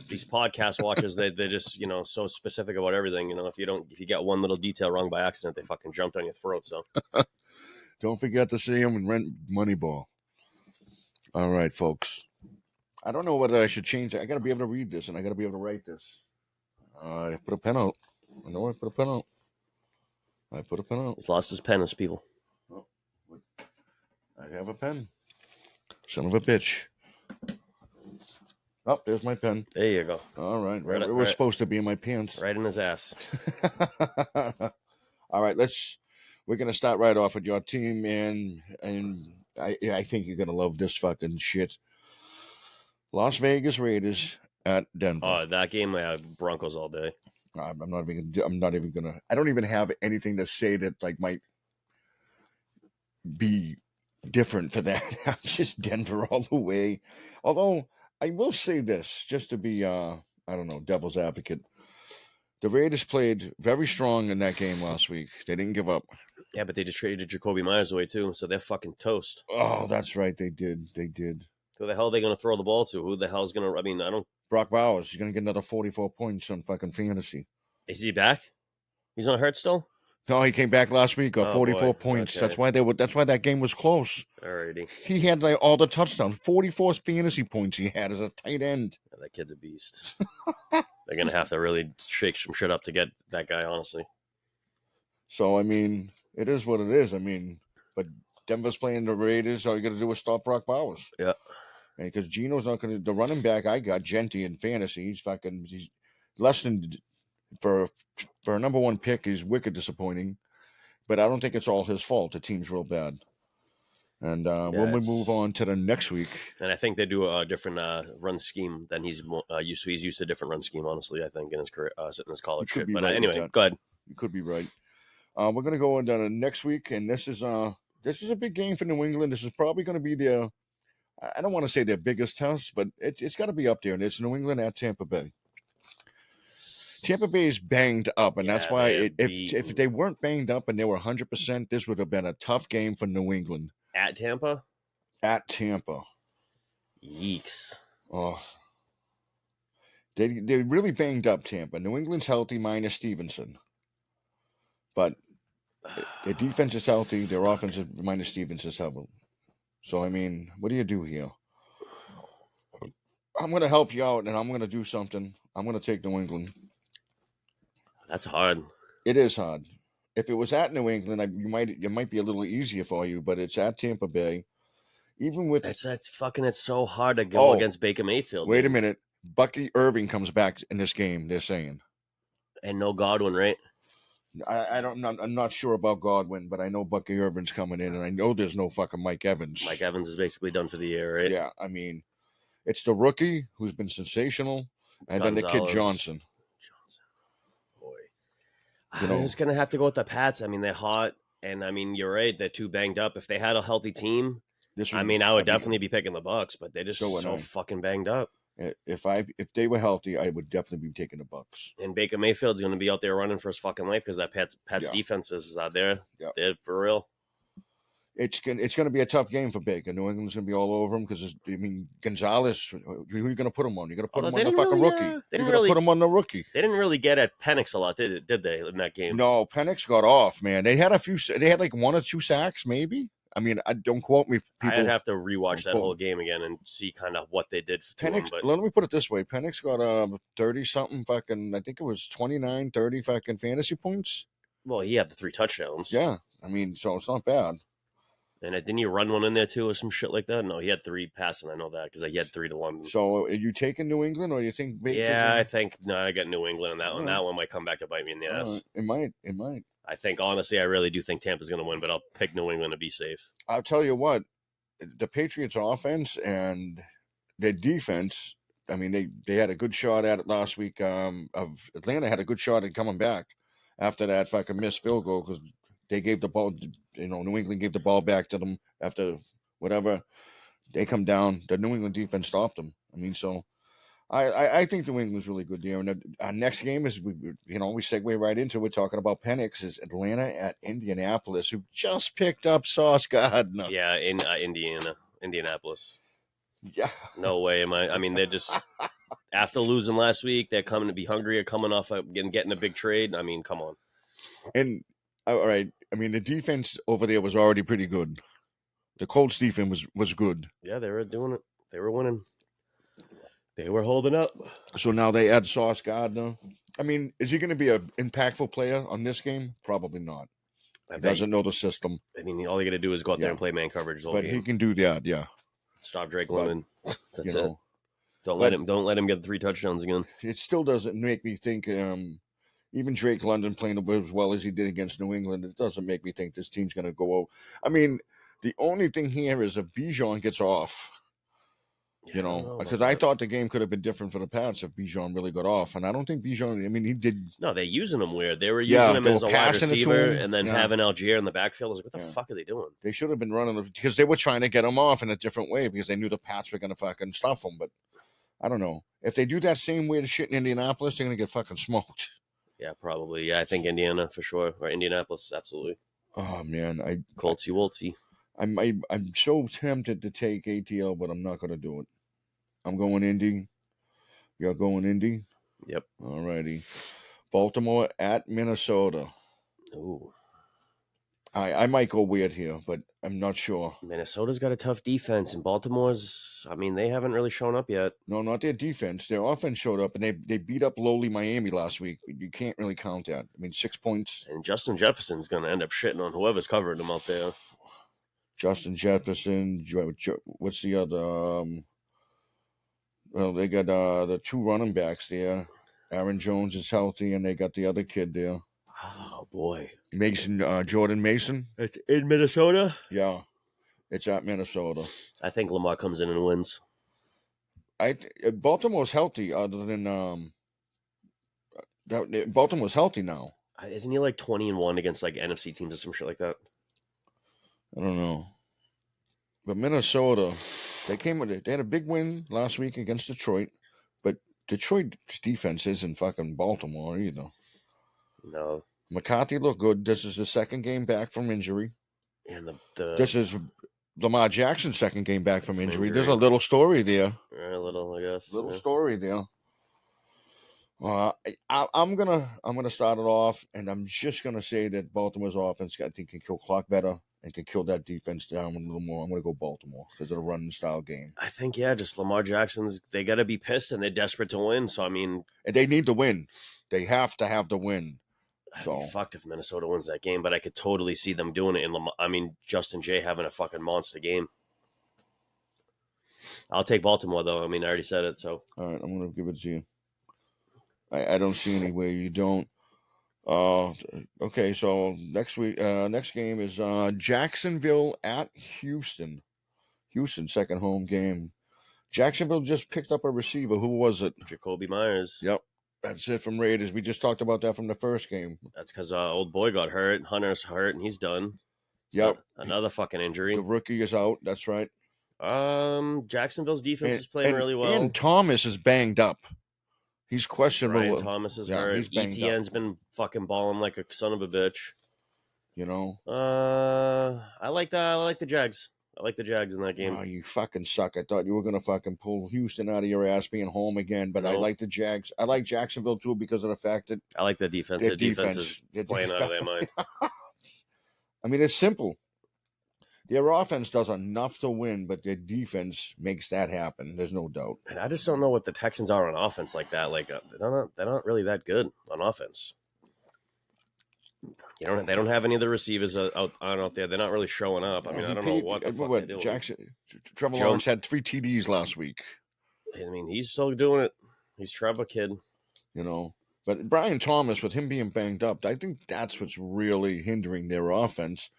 these podcast watchers, they're just so specific about everything. If you get one little detail wrong by accident, they fucking jumped on your throat. So don't forget to see him in Moneyball. All right, folks. I don't know whether I should change it. I got to be able to read this, and I got to be able to write this. I put a pen out. I know I put a pen out. He's lost his pen, as people. Oh, I have a pen. Son of a bitch. Oh, there's my pen. There you go. All right. Right. It was supposed to be in my pants. Right in his ass. All right. We're going to start right off with your team, and I think you're going to love this fucking shit. Las Vegas Raiders at Denver. Oh, that game, I have Broncos all day. I'm not even gonna. I don't even have anything to say that might be different for that. I'm just Denver all the way. Although I will say this, just to be I don't know, devil's advocate. The Raiders played very strong in that game last week. They didn't give up. Yeah, but they just traded Jacoby Myers away too, so they're fucking toast. Oh, that's right. They did. Who the hell are they going to throw the ball to? Who the hell's going to? I mean, I don't. Brock Bowers. He's going to get another 44 points on fucking fantasy. Is he back? He's not hurt still? No, he came back last week. Got 44 points. Okay. That's why that game was close. Alrighty. He had all the touchdowns. 44 fantasy points he had as a tight end. Yeah, that kid's a beast. They're going to have to really shake some shit up to get that guy, honestly. So, I mean, it is what it is. I mean, but Denver's playing the Raiders. All you got to do is stop Brock Bowers. Yeah. And because Geno's not going to, the running back I got, Genty in fantasy, he's less than, for a number 1 pick, he's wicked disappointing. But I don't think it's all his fault. The team's real bad. And when we move on to the next week. And I think they do a different run scheme than he's used to. He's used to a different run scheme, honestly, I think, in his career, in his college shit. But anyway, go ahead. You could be right. We're going to go into the next week, and this is a big game for New England. This is probably going to be their, I don't want to say their biggest test, but it's got to be up there. And it's New England at Tampa Bay. Tampa Bay is banged up, and that's why if they weren't banged up and they were 100%, this would have been a tough game for New England. At Tampa? At Tampa. Yeeks. Oh. They really banged up Tampa. New England's healthy minus Stevenson. But their defense is healthy. Their offense is minus Stevenson is healthy. So, I mean, what do you do here? I'm going to help you out, and I'm going to do something. I'm going to take New England. That's hard. It is hard. If it was at New England, it might be a little easier for you, but it's at Tampa Bay. Even with it's so hard to go against Baker Mayfield. Wait a minute. Bucky Irving comes back in this game, they're saying. And no Godwin, right? I'm not sure about Godwin, but I know Bucky Irvin's coming in, and I know there's no fucking Mike Evans. Mike Evans is basically done for the year, right? Yeah, I mean, It's the rookie who's been sensational, and then the kid Gonzalez. Johnson. Boy, You I'm know, just gonna have to go with the Pats. I mean, they're hot, and I mean, you're right. They're too banged up. If they had a healthy team, this I would. mean, I would mean, definitely be picking the Bucks, but they're just So would so I. fucking banged up. If they were healthy, I would definitely be taking the Bucks. And Baker Mayfield's going to be out there running for his fucking life because that Pats Yeah. defense is out there. Yeah. They're for real. It's gonna be a tough game for Baker. New England's gonna be all over him because I mean Gonzalez. Who are you gonna put him on? You're gonna put him on the fucking rookie. You're gonna put him on the rookie. They didn't really get at Penix a lot, did they, in that game? No, Penix got off, man. They had a few. They had like 1 or 2 sacks, maybe. I mean, don't quote me. People, I'd have to rewatch that whole game again and see kind of what they did to Penix, him. But let me put it this way: Penix got 30 something fucking. I think it was 29, 30 fucking fantasy points. Well, he had the 3 touchdowns. Yeah, I mean, so it's not bad. And didn't he run one in there too, or some shit like that? No, he had 3 passing. I know that because he had 3 to London. So, are you taking New England, or you think? Yeah, I think I got New England on that one. That one might come back to bite me in the ass. It might. It might. I think honestly, I really do think Tampa's going to win, but I'll pick New England to be safe. I'll tell you what, the Patriots' offense and their defense. I mean, they had a good shot at it last week. Of Atlanta had a good shot at coming back after that fucking missed field goal because they gave the ball. New England gave the ball back to them after whatever. They come down. The New England defense stopped them. I mean, so I think New England's really good there. And our next game is we segue right into it. We're talking about Penix is Atlanta at Indianapolis, who just picked up Sauce Gardner. Yeah, in Indianapolis. Yeah. No way am I. I mean, they're just after losing last week, they're coming to be hungrier, coming off getting a big trade. I mean, come on. And all right, I mean the defense over there was already pretty good. The Colts defense was good. Yeah, they were doing it. They were winning. They were holding up. So now they add Sauce Gardner. I mean, is he going to be an impactful player on this game? Probably not. He doesn't know the system. I mean, all you got to do is go out there and play man coverage. But he can do that. Yeah. Stop Drake London. That's it. Don't let him get 3 touchdowns again. It still doesn't make me think. Even Drake London playing as well as he did against New England, it doesn't make me think this team's going to go over. I mean, the only thing here is if Bijan gets off. Because I thought the game could have been different for the Pats if Bijan really got off, and I don't think Bijan. I mean, he did. No, they're using him weird. They were using him as a wide receiver, and then having Algier in the backfield. I was like, what the fuck are they doing? They should have been running because they were trying to get him off in a different way because they knew the Pats were going to fucking stuff him. But I don't know if they do that same weird shit in Indianapolis, they're going to get fucking smoked. Yeah, probably. Yeah, I think Indiana for sure, or Indianapolis, absolutely. Oh man, Coltsy Woltsy. I'm so tempted to take ATL, but I'm not going to do it. I'm going Indy. You're going Indy? Yep. All righty. Baltimore at Minnesota. Ooh. I might go weird here, but I'm not sure. Minnesota's got a tough defense, and Baltimore's, I mean, they haven't really shown up yet. No, not their defense. Their offense showed up, and they beat up lowly Miami last week. You can't really count that. I mean, 6 points. And Justin Jefferson's going to end up shitting on whoever's covering him out there. Justin Jefferson. What's the other? Well, they got the 2 running backs there. Aaron Jones is healthy, and they got the other kid there. Oh, boy. Jordan Mason. It's in Minnesota? Yeah. It's at Minnesota. I think Lamar comes in and wins. Baltimore's healthy other than Baltimore's healthy now. Isn't he like 20-1 against like NFC teams or some shit like that? I don't know. But Minnesota, they had a big win last week against Detroit, but Detroit's defense isn't fucking Baltimore either. No. McCarthy looked good. This is the second game back from injury. And this is Lamar Jackson's second game back from injury. There's a little story there. A little, I guess. Story there. I'm gonna start it off, and I'm just gonna say that Baltimore's offense, I think, can kill clock better and can kill that defense down a little more. I'm gonna go Baltimore because of the running style game. I think just Lamar Jackson's. They got to be pissed, and they're desperate to win. So I mean, and they need to win. They have to have the win. So I'd be fucked if Minnesota wins that game, but I could totally see them doing it. Justin Jay having a fucking monster game. I'll take Baltimore though. I mean, I already said it. So all right, I'm gonna give it to you. I don't see any way you don't. Okay, so next game is Jacksonville at Houston. Houston, second home game. Jacksonville just picked up a receiver. Who was it? Jacoby Myers. Yep. That's it from Raiders. We just talked about that from the first game. That's because old boy got hurt. Hunter's hurt, and he's done. Yep. Another fucking injury. The rookie is out. That's right. Jacksonville's defense is playing really well. And Thomas is banged up. He's questionable. Brian Thomas is hurt. He's banged ETN's been fucking balling like a son of a bitch. You know. I like the Jags. I like the Jags in that game. Oh, you fucking suck. I thought you were going to fucking pull Houston out of your ass being home again, but I like the Jags. I like Jacksonville, too, because of the fact that I like the defense. The defense is playing out of their mind. I mean, it's simple. Their offense does enough to win, but their defense makes that happen. There's no doubt. And I just don't know what the Texans are on offense like that. Like they're not really that good on offense. They don't have any of the receivers out there. They're not really showing up. I mean, I don't know what the fuck they're doing. Trevor Lawrence had 3 TDs last week. I mean, he's still doing it. He's Trevor kid. You know, but Brian Thomas, with him being banged up, I think that's what's really hindering their offense.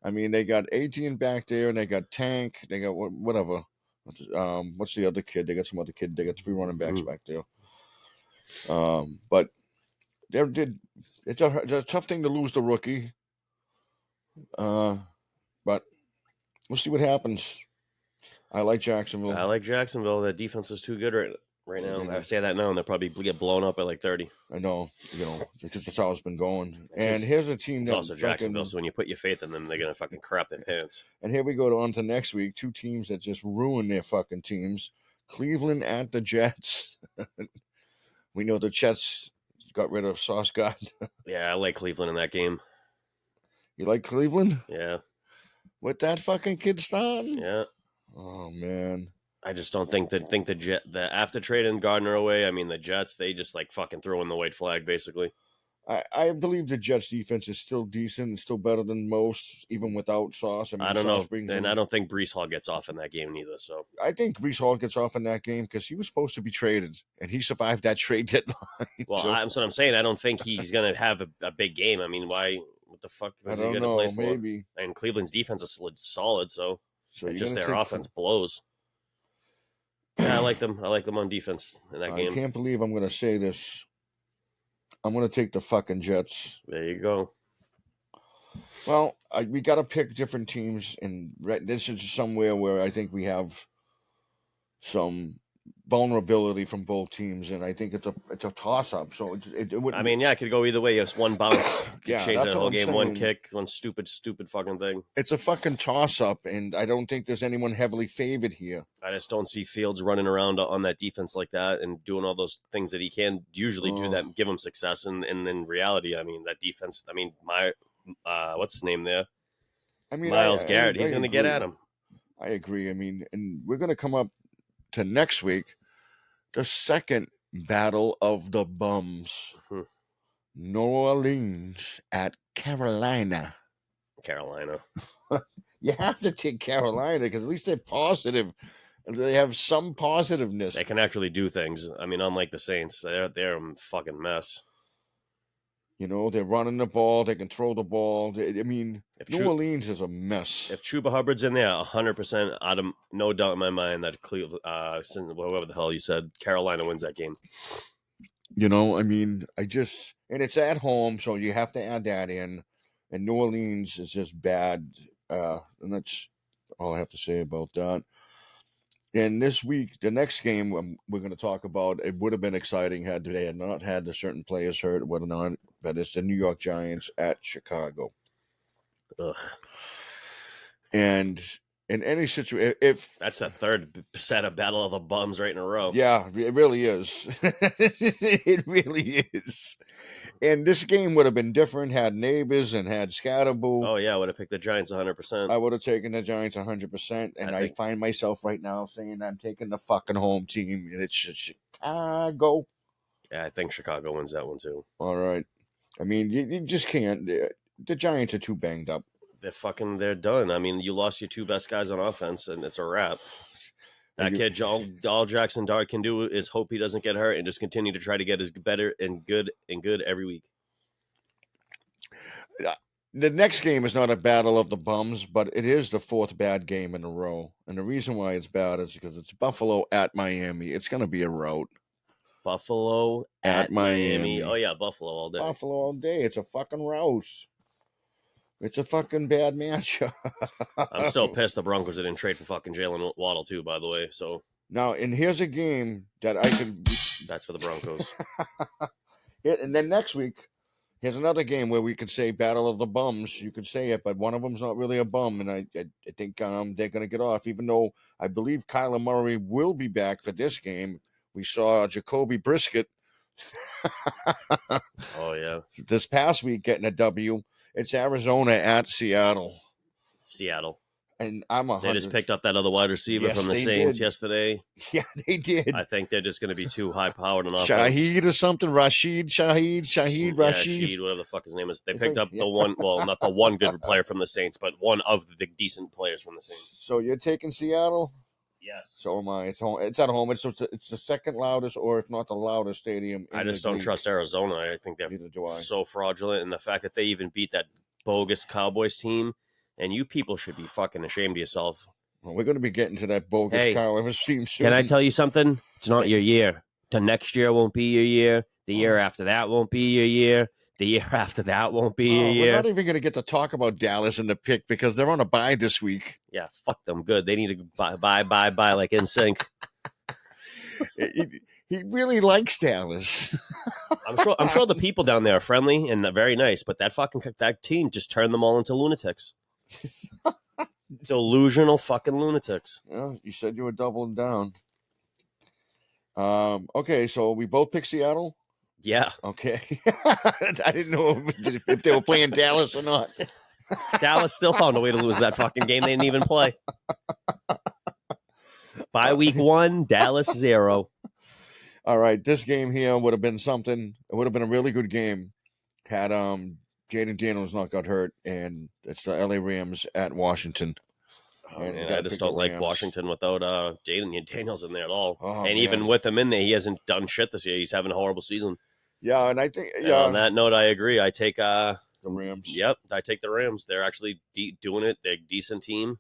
I mean, they got Etienne back there, and they got Tank. They got whatever. What's the other kid? They got some other kid. They got 3 running backs back there. But it's a tough thing to lose the rookie. But we'll see what happens. I like Jacksonville. I like Jacksonville. That defense is too good right now. I say that now, and they'll probably get blown up at like 30. I know, because that's how it's been going. And here's a team that's also Jacksonville, so when you put your faith in them, they're going to fucking crap their pants. And here we go on to next week. 2 teams that just ruin their fucking teams. Cleveland at the Jets. We know the Jets got rid of Sauce God. Yeah, I like Cleveland in that game. You like Cleveland? Yeah. With that fucking kid starting? Yeah. Oh, man. I just don't think the after trading Gardner away, I mean, the Jets, they just like fucking throw in the white flag, basically. I believe the Jets defense is still decent and still better than most, even without Sauce. I don't know. And I don't think Breece Hall gets off in that game either. So I think Breece Hall gets off in that game because he was supposed to be traded, and he survived that trade deadline. Well, that's what I'm saying. I don't think he's going to have a big game. I mean, why? What the fuck is he going to play for? Maybe. And Cleveland's defense is solid, so just their offense blows. Yeah, I like them. I like them on defense in that game. I can't believe I'm going to say this. I'm going to take the fucking Jets. There you go. Well, we got to pick different teams, and this is somewhere where I think we have some vulnerability from both teams, and I think it's a toss-up. So it wouldn't. I mean, yeah, it could go either way. It's one bounce. Yeah, change that's the whole what I'm game. saying. One kick, one stupid fucking thing. It's a fucking toss-up, and I don't think there's anyone heavily favored here. I just don't see Fields running around on that defense like that and doing all those things that he can usually do that give him success. And in reality, I mean, that defense. I mean, what's his name there? I mean, Myles Garrett. He's going to get at him. I agree. I mean, and we're going to come up to next week, the second battle of the bums. Mm-hmm. New Orleans at Carolina. Carolina. You have to take Carolina because at least they're positive. They have some positiveness. They can actually do things. I mean, unlike the Saints, they're a fucking mess. You know, they're running the ball. They can throw the ball. I mean, New Orleans is a mess. If Chuba Hubbard's in there, 100% out of no doubt in my mind that Cleveland, whoever the hell you said, Carolina wins that game. You know, I mean, and it's at home, so you have to add that in. And New Orleans is just bad. And that's all I have to say about that. And this week, the next game we're going to talk about, it would have been exciting had they had not had the certain players hurt, whether or not, but it's the New York Giants at Chicago. Ugh. And in any situation, if that's the third set of Battle of the Bums right in a row. Yeah, it really is. It really is. And this game would have been different had Neighbors and had Scatterboo. Oh, yeah, I would have picked the Giants 100%. I would have taken the Giants 100%. And I find myself right now saying I'm taking the fucking home team, and it's Chicago. Yeah, I think Chicago wins that one, too. All right. I mean, you just can't. The Giants are too banged up. They're done. I mean, you lost your 2 best guys on offense, and it's a wrap. That kid, all Jackson Dart can do is hope he doesn't get hurt and just continue to try to get as better and good every week. The next game is not a battle of the bums, but it is the fourth bad game in a row. And the reason why it's bad is because it's Buffalo at Miami. It's going to be a rout. Buffalo At at Miami. Miami. Oh yeah, Buffalo all day. Buffalo all day. It's a fucking rout. It's a fucking bad matchup. I'm still pissed the Broncos didn't trade for fucking Jalen Waddle too, by the way. So Now, and here's a game that I could. that's for the Broncos. And then next week, here's another game where we could say Battle of the Bums. You could say it, but one of them's not really a bum, and I think they're going to get off. Even though I believe Kyler Murray will be back for this game. We saw Jacoby Brisket. Oh yeah, This past week getting a W. It's Arizona at Seattle, Seattle. and I'm They just picked up that other wide receiver Yes, from the they Saints did. yesterday. Yeah, they did. I think they're just going to be too high powered on offense. Shahid or something. Rashid, Yeah, Rashid. whatever the fuck his name is. They It's picked like- up the one, well, not the one good player from the Saints, but one of the decent players from the Saints. So you're taking Seattle? Yes. So am I. It's home. It's at home. It's the second loudest, or if not the loudest stadium. I in just the don't league. trust Arizona. I think they're Neither do I. so fraudulent, and the fact that they even beat that bogus Cowboys team, and you people should be fucking ashamed of yourself. Well, we're going to be getting to that bogus Hey, Cowboys team soon. Can I tell you something? It's not your year. The next year won't be your year. The year Oh. after that won't be your year. The year after that won't be your We're year. not even going to get to talk about Dallas in the pick because they're on a bye this week. Yeah, fuck them. Good. They need to buy like NSYNC. He really likes Dallas. I'm sure the people down there are friendly and very nice, but that team just turned them all into lunatics. Delusional fucking lunatics. Yeah, you said you were doubling down. Okay, so we both picked Seattle. Yeah. Okay, I didn't know if they were playing Dallas or not. Dallas still found a way to lose that fucking game. They didn't even play. By week 1, Dallas 0. All right, this game here would have been something. It would have been a really good game had Jaden Daniels not got hurt, and it's the LA Rams at Washington. Oh, And you man, gotta I just pick the don't like Rams. Washington without Jaden Daniels in there at all. Oh, and man. even with him in there, he hasn't done shit this year. He's having a horrible season. Yeah, and I think And on that note, I agree. I take the Rams. Yep, I take the Rams. They're actually doing it. They're a decent team.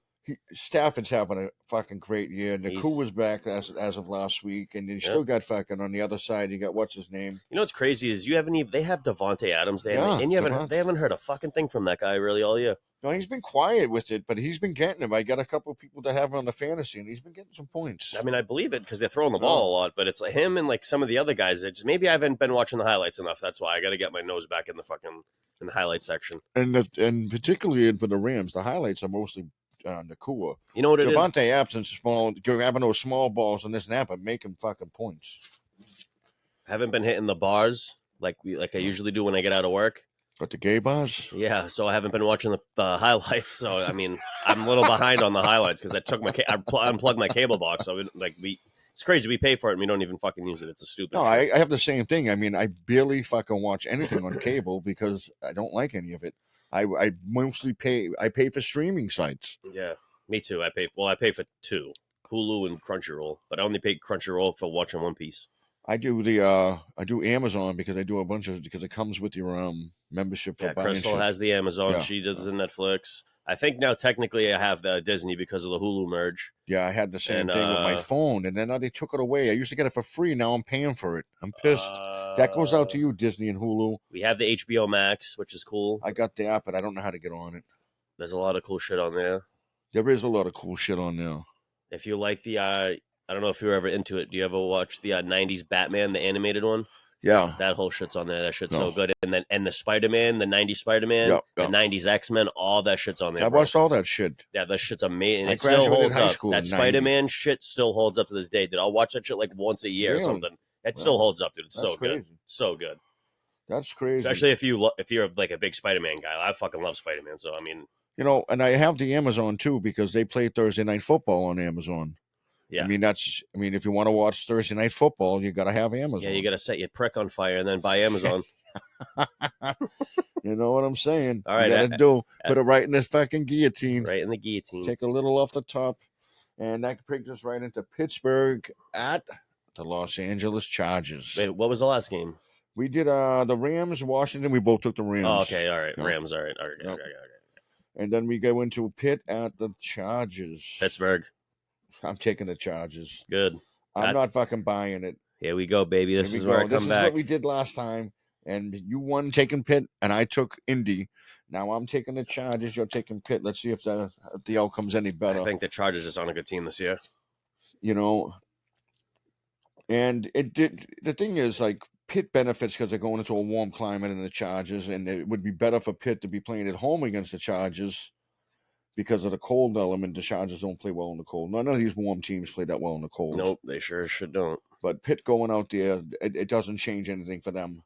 Stafford's having a fucking great year. He's- Naku was back as of last week, and you still got fucking on the other side. You got what's his name? You know what's crazy is you haven't even. They have Devontae Adams there, Yeah, and Devontae. they haven't heard a fucking thing from that guy really all year. No, he's been quiet with it, but he's been getting him. I got a couple of people that have him on the fantasy, and he's been getting some points. I mean, I believe it because they're throwing the ball a lot, but it's like him and like some of the other guys. It's maybe I haven't been watching the highlights enough. That's why I got to get my nose back in the highlight section. And particularly for the Rams, the highlights are mostly Nakua. You know what it is? Devontae absence small, grabbing those small balls and this and that, but making fucking points. I haven't been hitting the bars like I usually do when I get out of work. But the gay bars, Yeah, so I haven't been watching the highlights. So I mean, I'm a little behind on the highlights because I took I unplugged my cable box. So it's crazy. We pay for it and we don't even fucking use it. It's a stupid. no, shit. I have the same thing. I mean, I barely fucking watch anything on cable because I don't like any of it. I mostly pay. I pay for streaming sites. Yeah, me too. I pay for 2, Hulu and Crunchyroll, but I only pay Crunchyroll for watching One Piece. I do Amazon because I do a bunch of because it comes with your membership for Yeah, buying Crystal shit. has the Amazon. Yeah. She does the Netflix. I think now technically I have the Disney because of the Hulu merge. Yeah, I had the same And, thing with my phone, and then they took it away. I used to get it for free. Now I'm paying for it. I'm pissed. That goes out to you, Disney and Hulu. We have the HBO Max, which is cool. I got the app, but I don't know how to get on it. There's a lot of cool shit on there. There is a lot of cool shit on there. If you like the, I don't know if you were ever into it. Do you ever watch the 90s Batman, the animated one? Yeah. That whole shit's on there. That shit's No. so good. And the Spider-Man, the 90s Spider-Man, Yep, the yep. 90s X-Men, all that shit's on there. I bro. watched all that shit. Yeah, that shit's amazing. I It still graduated holds high up. school That in 90. Spider-Man shit still holds up to this day, dude. I'll watch that shit like once a year or Really? something. It Wow. still holds up, dude. It's That's so crazy. good. So good. That's crazy. Especially if you're like a big Spider-Man guy. I fucking love Spider-Man. So I mean, and I have the Amazon too because they play Thursday Night Football on Amazon. Yeah. I mean, if you want to watch Thursday Night Football, you got to have Amazon. yeah, you got to set your prick on fire and then buy Amazon. You know what I'm saying? All right, You got to put it right in the fucking guillotine. right in the guillotine. Take a little off the top, and that brings us right into Pittsburgh at the Los Angeles Chargers. Wait, what was the last game? We did the Rams, Washington. We both took the Rams. Oh, okay, all right. Yep. Rams, all right. Okay, Yep. okay. And then we go into Pitt at the Chargers. Pittsburgh. I'm taking the Chargers. Good. I'm not fucking buying it. Here we go, baby. This Here is we where I go. come This back. is what we did last time. And you won taking Pitt, and I took Indy. Now I'm taking the Chargers. You're taking Pitt. Let's see if the outcome's any better. I think the Chargers is on a good team this year. You know, and it did. The thing is, like, Pitt benefits because they're going into a warm climate in the Chargers, and it would be better for Pitt to be playing at home against the Chargers because of the cold element. The Chargers don't play well in the cold. None of these warm teams play that well in the cold. Nope, they sure don't. But Pitt going out there, it doesn't change anything for them.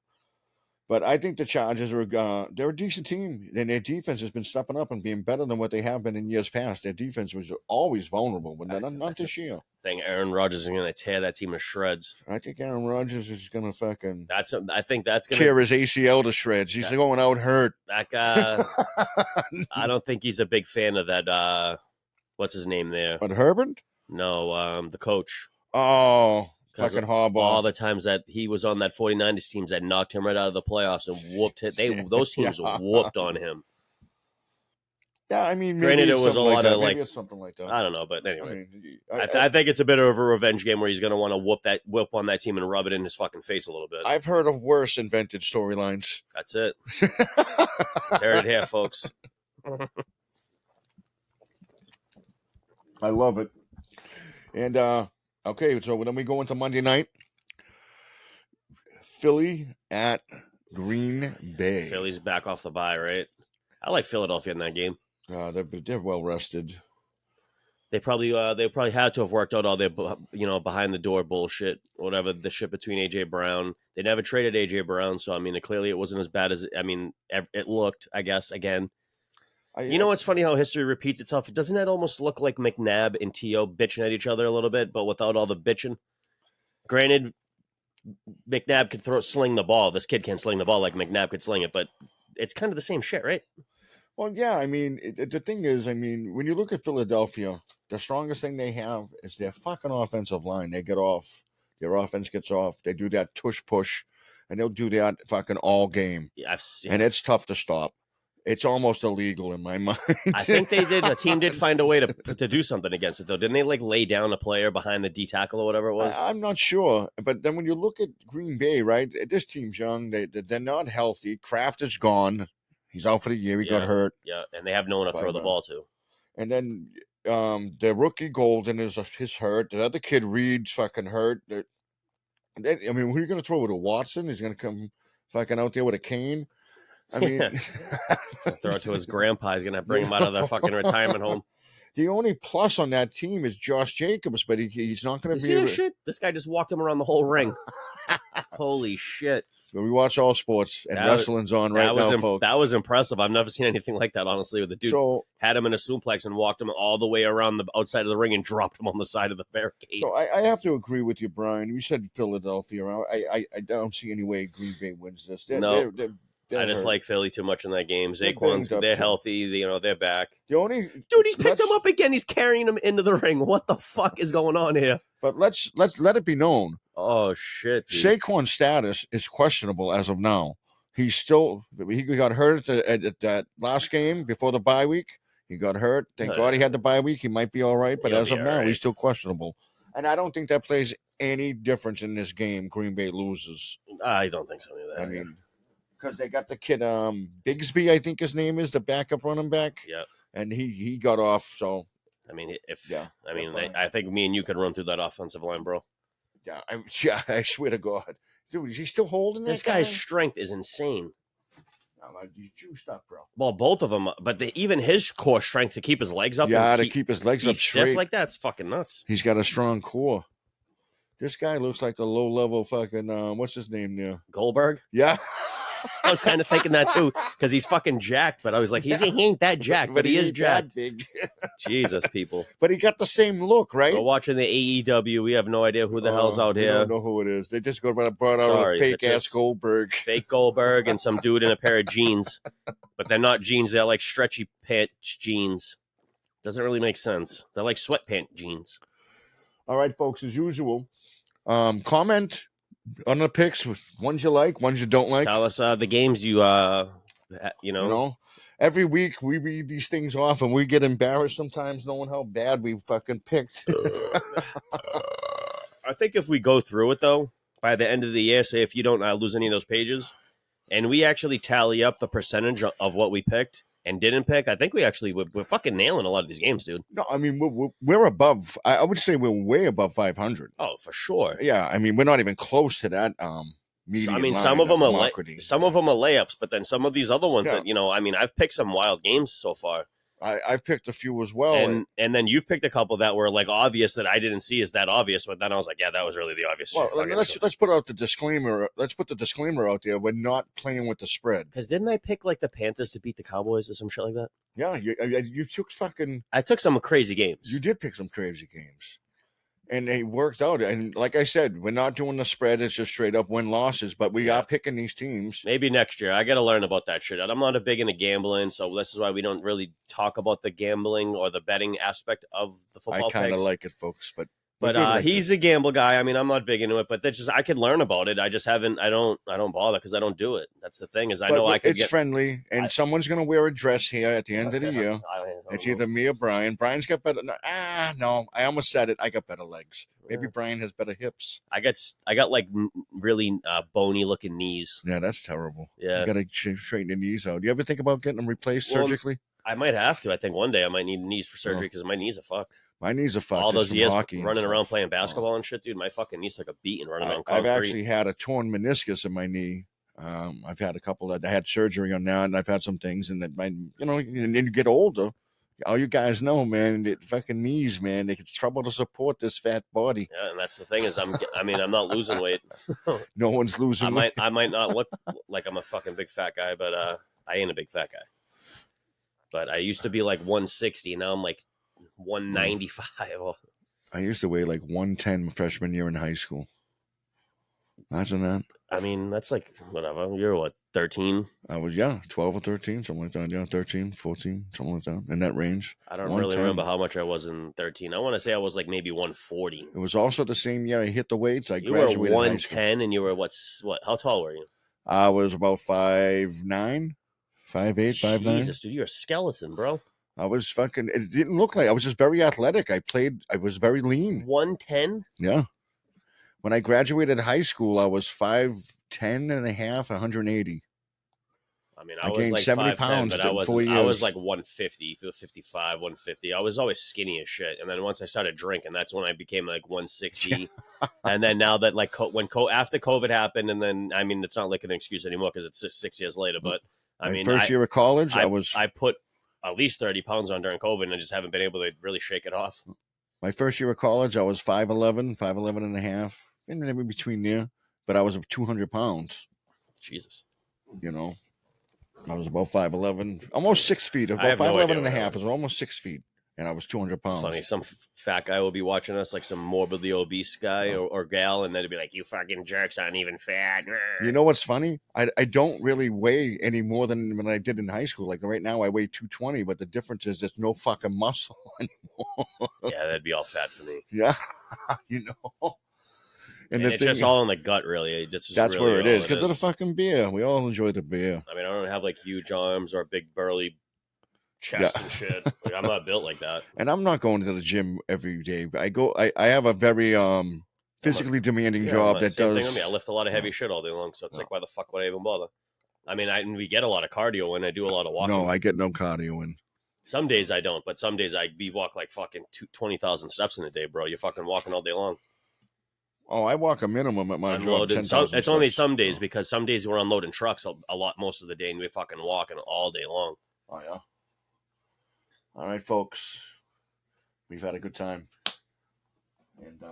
But I think the Chargers are they're a decent team, and their defense has been stepping up and being better than what they have been in years past. Their defense was always vulnerable, but not this year. I think Aaron Rodgers is going to tear that team to shreds. I think Aaron Rodgers is going to fucking I think that's going to tear his ACL to shreds. He's going out hurt. That guy, I don't think he's a big fan of that. What's his name there? But Herbert? No, the coach. Oh, fucking Harbaugh. All the times that he was on that 49ers teams that knocked him right out of the playoffs and whooped it. Those teams whooped on him. Yeah, I mean, maybe granted, it was a lot of maybe it's something like that. I don't know, but anyway, I I think it's a bit of a revenge game where he's going to want to whoop on that team and rub it in his fucking face a little bit. I've heard of worse invented storylines. That's it. Heard it here, folks. I love it. And okay, so then we go into Monday night. Philly at Green Bay. Philly's back off the bye, right? I like Philadelphia in that game. They're well rested. They probably had to have worked out all their behind the door bullshit, whatever the shit between AJ Brown. They never traded AJ Brown, so I mean, clearly it wasn't as bad as it looked. I guess again. You know what's funny how history repeats itself? Doesn't that almost look like McNabb and T.O. bitching at each other a little bit, but without all the bitching? Granted, McNabb could sling the ball. This kid can't sling the ball like McNabb could sling it, but it's kind of the same shit, right? Well, yeah, I mean, the thing is, I mean, when you look at Philadelphia, the strongest thing they have is their fucking offensive line. They get off. Their offense gets off. They do that tush push, and they'll do that fucking all game. Yeah, I've seen and it's tough to stop. It's almost illegal in my mind. I think they did. A team did find a way to do something against it, though. Didn't they lay down a player behind the D tackle or whatever it was? I'm not sure. But then when you look at Green Bay, right, this team's young. They're not healthy. Kraft is gone. He's out for the year. He got hurt. Yeah, and they have no one to throw the ball to. And then their rookie Golden is hurt. The other kid Reed's fucking hurt. I mean, who are you going to throw with a Watson? He's going to come fucking out there with a cane. I mean, throw it to his grandpa. He's going to bring him out of the fucking retirement home. The only plus on that team is Josh Jacobs, but he's not going to be. Shit? This guy just walked him around the whole ring. Holy shit! So we watch all sports, and wrestling's on right now, folks. That was impressive. I've never seen anything like that, honestly. With the dude had him in a suplex and walked him all the way around the outside of the ring and dropped him on the side of the barricade. So I have to agree with you, Brian. You said Philadelphia. I don't see any way Green Bay wins this. I just like Philly too much in that game. Saquon's they're healthy. They're back. Dude, he's picked him up again. He's carrying him into the ring. What the fuck is going on here? But let's let it be known. Oh shit! Dude. Saquon's status is questionable as of now. He got hurt at that last game before the bye week. He got hurt. Thank God he had the bye week. He might be all right, but as of now, he's still questionable. And I don't think that plays any difference in this game. Green Bay loses. I don't think so either. I mean, because they got the kid Bigsby, I think his name is, the backup running back. Yeah, and he got off. So I mean, I think me and you could run through that offensive line, bro. Yeah, I swear to God, dude, is he still holding this guy's strength is insane. He's juiced up, bro. Well, both of them, but even his core strength to keep his legs up. Yeah, to keep his legs up straight stiff like that's fucking nuts. He's got a strong core. This guy looks like the low level fucking what's his name there? Goldberg. Yeah. I was kind of thinking that too because he's fucking jacked, but I was like, he ain't that jacked, but he is jacked. Big. Jesus, people. But he got the same look, right? We're watching the AEW. We have no idea who the hell's out here. I don't know who it is. They just brought out a fake ass Goldberg. Fake Goldberg and some dude in a pair of jeans. But they're not jeans. They're like stretchy pants jeans. Doesn't really make sense. They're like sweatpant jeans. All right, folks, as usual, comment, on the picks, ones you like, ones you don't like. Tell us the games you You know, every week we read these things off and we get embarrassed sometimes knowing how bad we fucking picked. I think if we go through it though, by the end of the year, say if you don't lose any of those pages, and we actually tally up the percentage of what we picked and didn't pick, I think we're fucking nailing a lot of these games, dude. No, I mean we're above. I would say we're way above 500. Oh, for sure. Yeah, I mean we're not even close to that. Median I mean, line some of them are mediocrity. some of them are layups, but then some of these other ones Yeah. that I mean, I've picked some wild games so far, I've picked a few as well. and then you've picked a couple that were like obvious that I didn't see as that obvious, but then I was like, yeah, that was really the obvious. Well, let's put out the disclaimer. Let's put the disclaimer out there. We're not playing with the spread. Because didn't I pick like the Panthers to beat the Cowboys or some shit like that? Yeah, you took fucking. I took some crazy games. You did pick some crazy games, and they worked out. And like I said, we're not doing the spread. It's just straight up win losses. But we are picking these teams. Maybe next year. I got to learn about that shit. I'm not a big into gambling, so this is why we don't really talk about the gambling or the betting aspect of the football. I kind of picks. like it, folks, but he's a gamble guy. I mean, I'm not big into it, but that's just I could learn about it. I just haven't. I don't bother because I don't do it. That's the thing is I know I could. It's friendly, and someone's gonna wear a dress here at the end of the year. It's either me or Brian. Brian's got better. No, I almost said it. I got better legs. Maybe Brian has better hips. I got like really bony looking knees. Yeah, that's terrible. Yeah, you gotta straighten the knees out. Do you ever think about getting them replaced surgically? I might have to. I think one day I might need knees for surgery because my knees are fucked. My knees are fucked. All those years hockey running around playing basketball and shit, dude. My fucking knees took a beating running on concrete. I've actually had a torn meniscus in my knee. I've had a couple that I had surgery on that, and I've had some things, and that and then you get older. All you guys know, man, the fucking knees, man, it's trouble to support this fat body. Yeah, and that's the thing is, I'm not losing weight. No one's losing weight. I might not look like I'm a fucking big fat guy, but I ain't a big fat guy. But I used to be like 160, now I'm like 195. I used to weigh like 110 freshman year in high school. Imagine that. I mean, that's like, whatever. You're what, 13? I was, 12 or 13, something like that. Yeah, 13, 14, something like that, in that range. I don't really remember how much I was in 13. I want to say I was like maybe 140. It was also the same year I hit the weights. You were 110 and you were what? How tall were you? I was about 5'9", 5'8", 5'9". Jesus, dude, you're a skeleton, bro. I was fucking, it didn't look like, I was just very athletic. I was very lean. 110? Yeah. When I graduated high school, I was 5'10 and a half, 180. I mean, I was like 70 pounds, but I was like 150, 55, 150. I was always skinny as shit. And then once I started drinking, that's when I became like 160. And then now that like after COVID happened, and then, I mean, it's not like an excuse anymore because it's just 6 years later. But I mean, first year of college, I put at least 30 pounds on during COVID and I just haven't been able to really shake it off. My first year of college, I was 5'11 and a half. And maybe between there, but I was 200 pounds. Jesus. I was about 5'11, almost 6 feet, about 5'11 and a half. I was almost 6 feet, and I was 200 pounds. It's funny. Some fat guy will be watching us, like some morbidly obese guy or gal, and then it'd be like, you fucking jerks aren't even fat. You know what's funny? I don't really weigh any more than when I did in high school. Like right now, I weigh 220, but the difference is there's no fucking muscle anymore. Yeah, that'd be all fat for me. Yeah, And it's just all in the gut, really. That's really where it is because of the fucking beer. We all enjoy the beer. I mean, I don't have like huge arms or a big burly chest and shit. Like, I'm not built like that. And I'm not going to the gym every day. I have a very physically demanding job that does. Thing with me. I lift a lot of heavy shit all day long, so it's like, why the fuck would I even bother? I mean, we get a lot of cardio in. I do a lot of walking. No, I get no cardio in. Some days I don't, but some days I walk like fucking 20,000 steps in a day, bro. You're fucking walking all day long. Oh, I walk a minimum at my job. It's only some days because some days we're unloading trucks a lot most of the day, and we're fucking walking all day long. Oh yeah. All right, folks, we've had a good time, and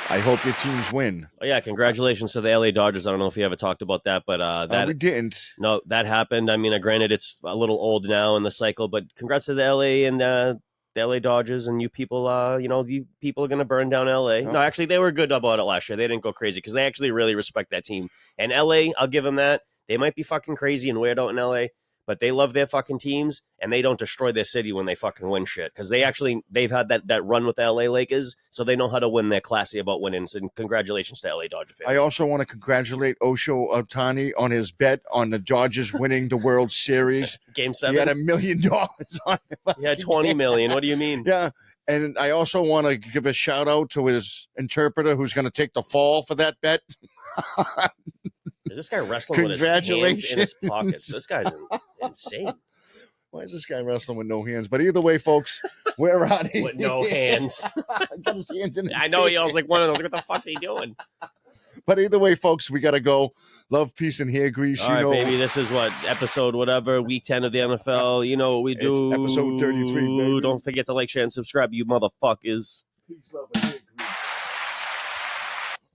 I hope your teams win. Oh yeah, congratulations to the LA Dodgers. I don't know if you ever talked about that, but we didn't. No, that happened. I mean, granted, it's a little old now in the cycle, but congrats to the LA and the LA Dodgers and you people. You people are gonna burn down LA. No, actually, they were good about it last year. They didn't go crazy because they actually really respect that team. And LA, I'll give them that. They might be fucking crazy and weird out in LA, but they love their fucking teams and they don't destroy their city when they fucking win shit. Because they've had that run with the LA Lakers, so they know how to win. They're classy about winning. So congratulations to LA Dodger fans. I also want to congratulate Osho Otani on his bet on the Dodgers winning the World Series. Game 7. He had $1 million on it. He had 20 million. What do you mean? Yeah. And I also want to give a shout out to his interpreter who's going to take the fall for that bet. Is this guy wrestling with his hands in his pockets? This guy's insane. Why is this guy wrestling with no hands? But either way, folks, we're out here. With no hands. Got his hands in his I know he was like one of those. What the fuck's he doing? But either way, folks, we got to go. Love, peace, and hair grease. All right, baby. This is what? Episode whatever, week 10 of the NFL. You know what we do. It's episode 33, baby. Don't forget to like, share, and subscribe, you motherfuckers. Peace, love, and hair grease.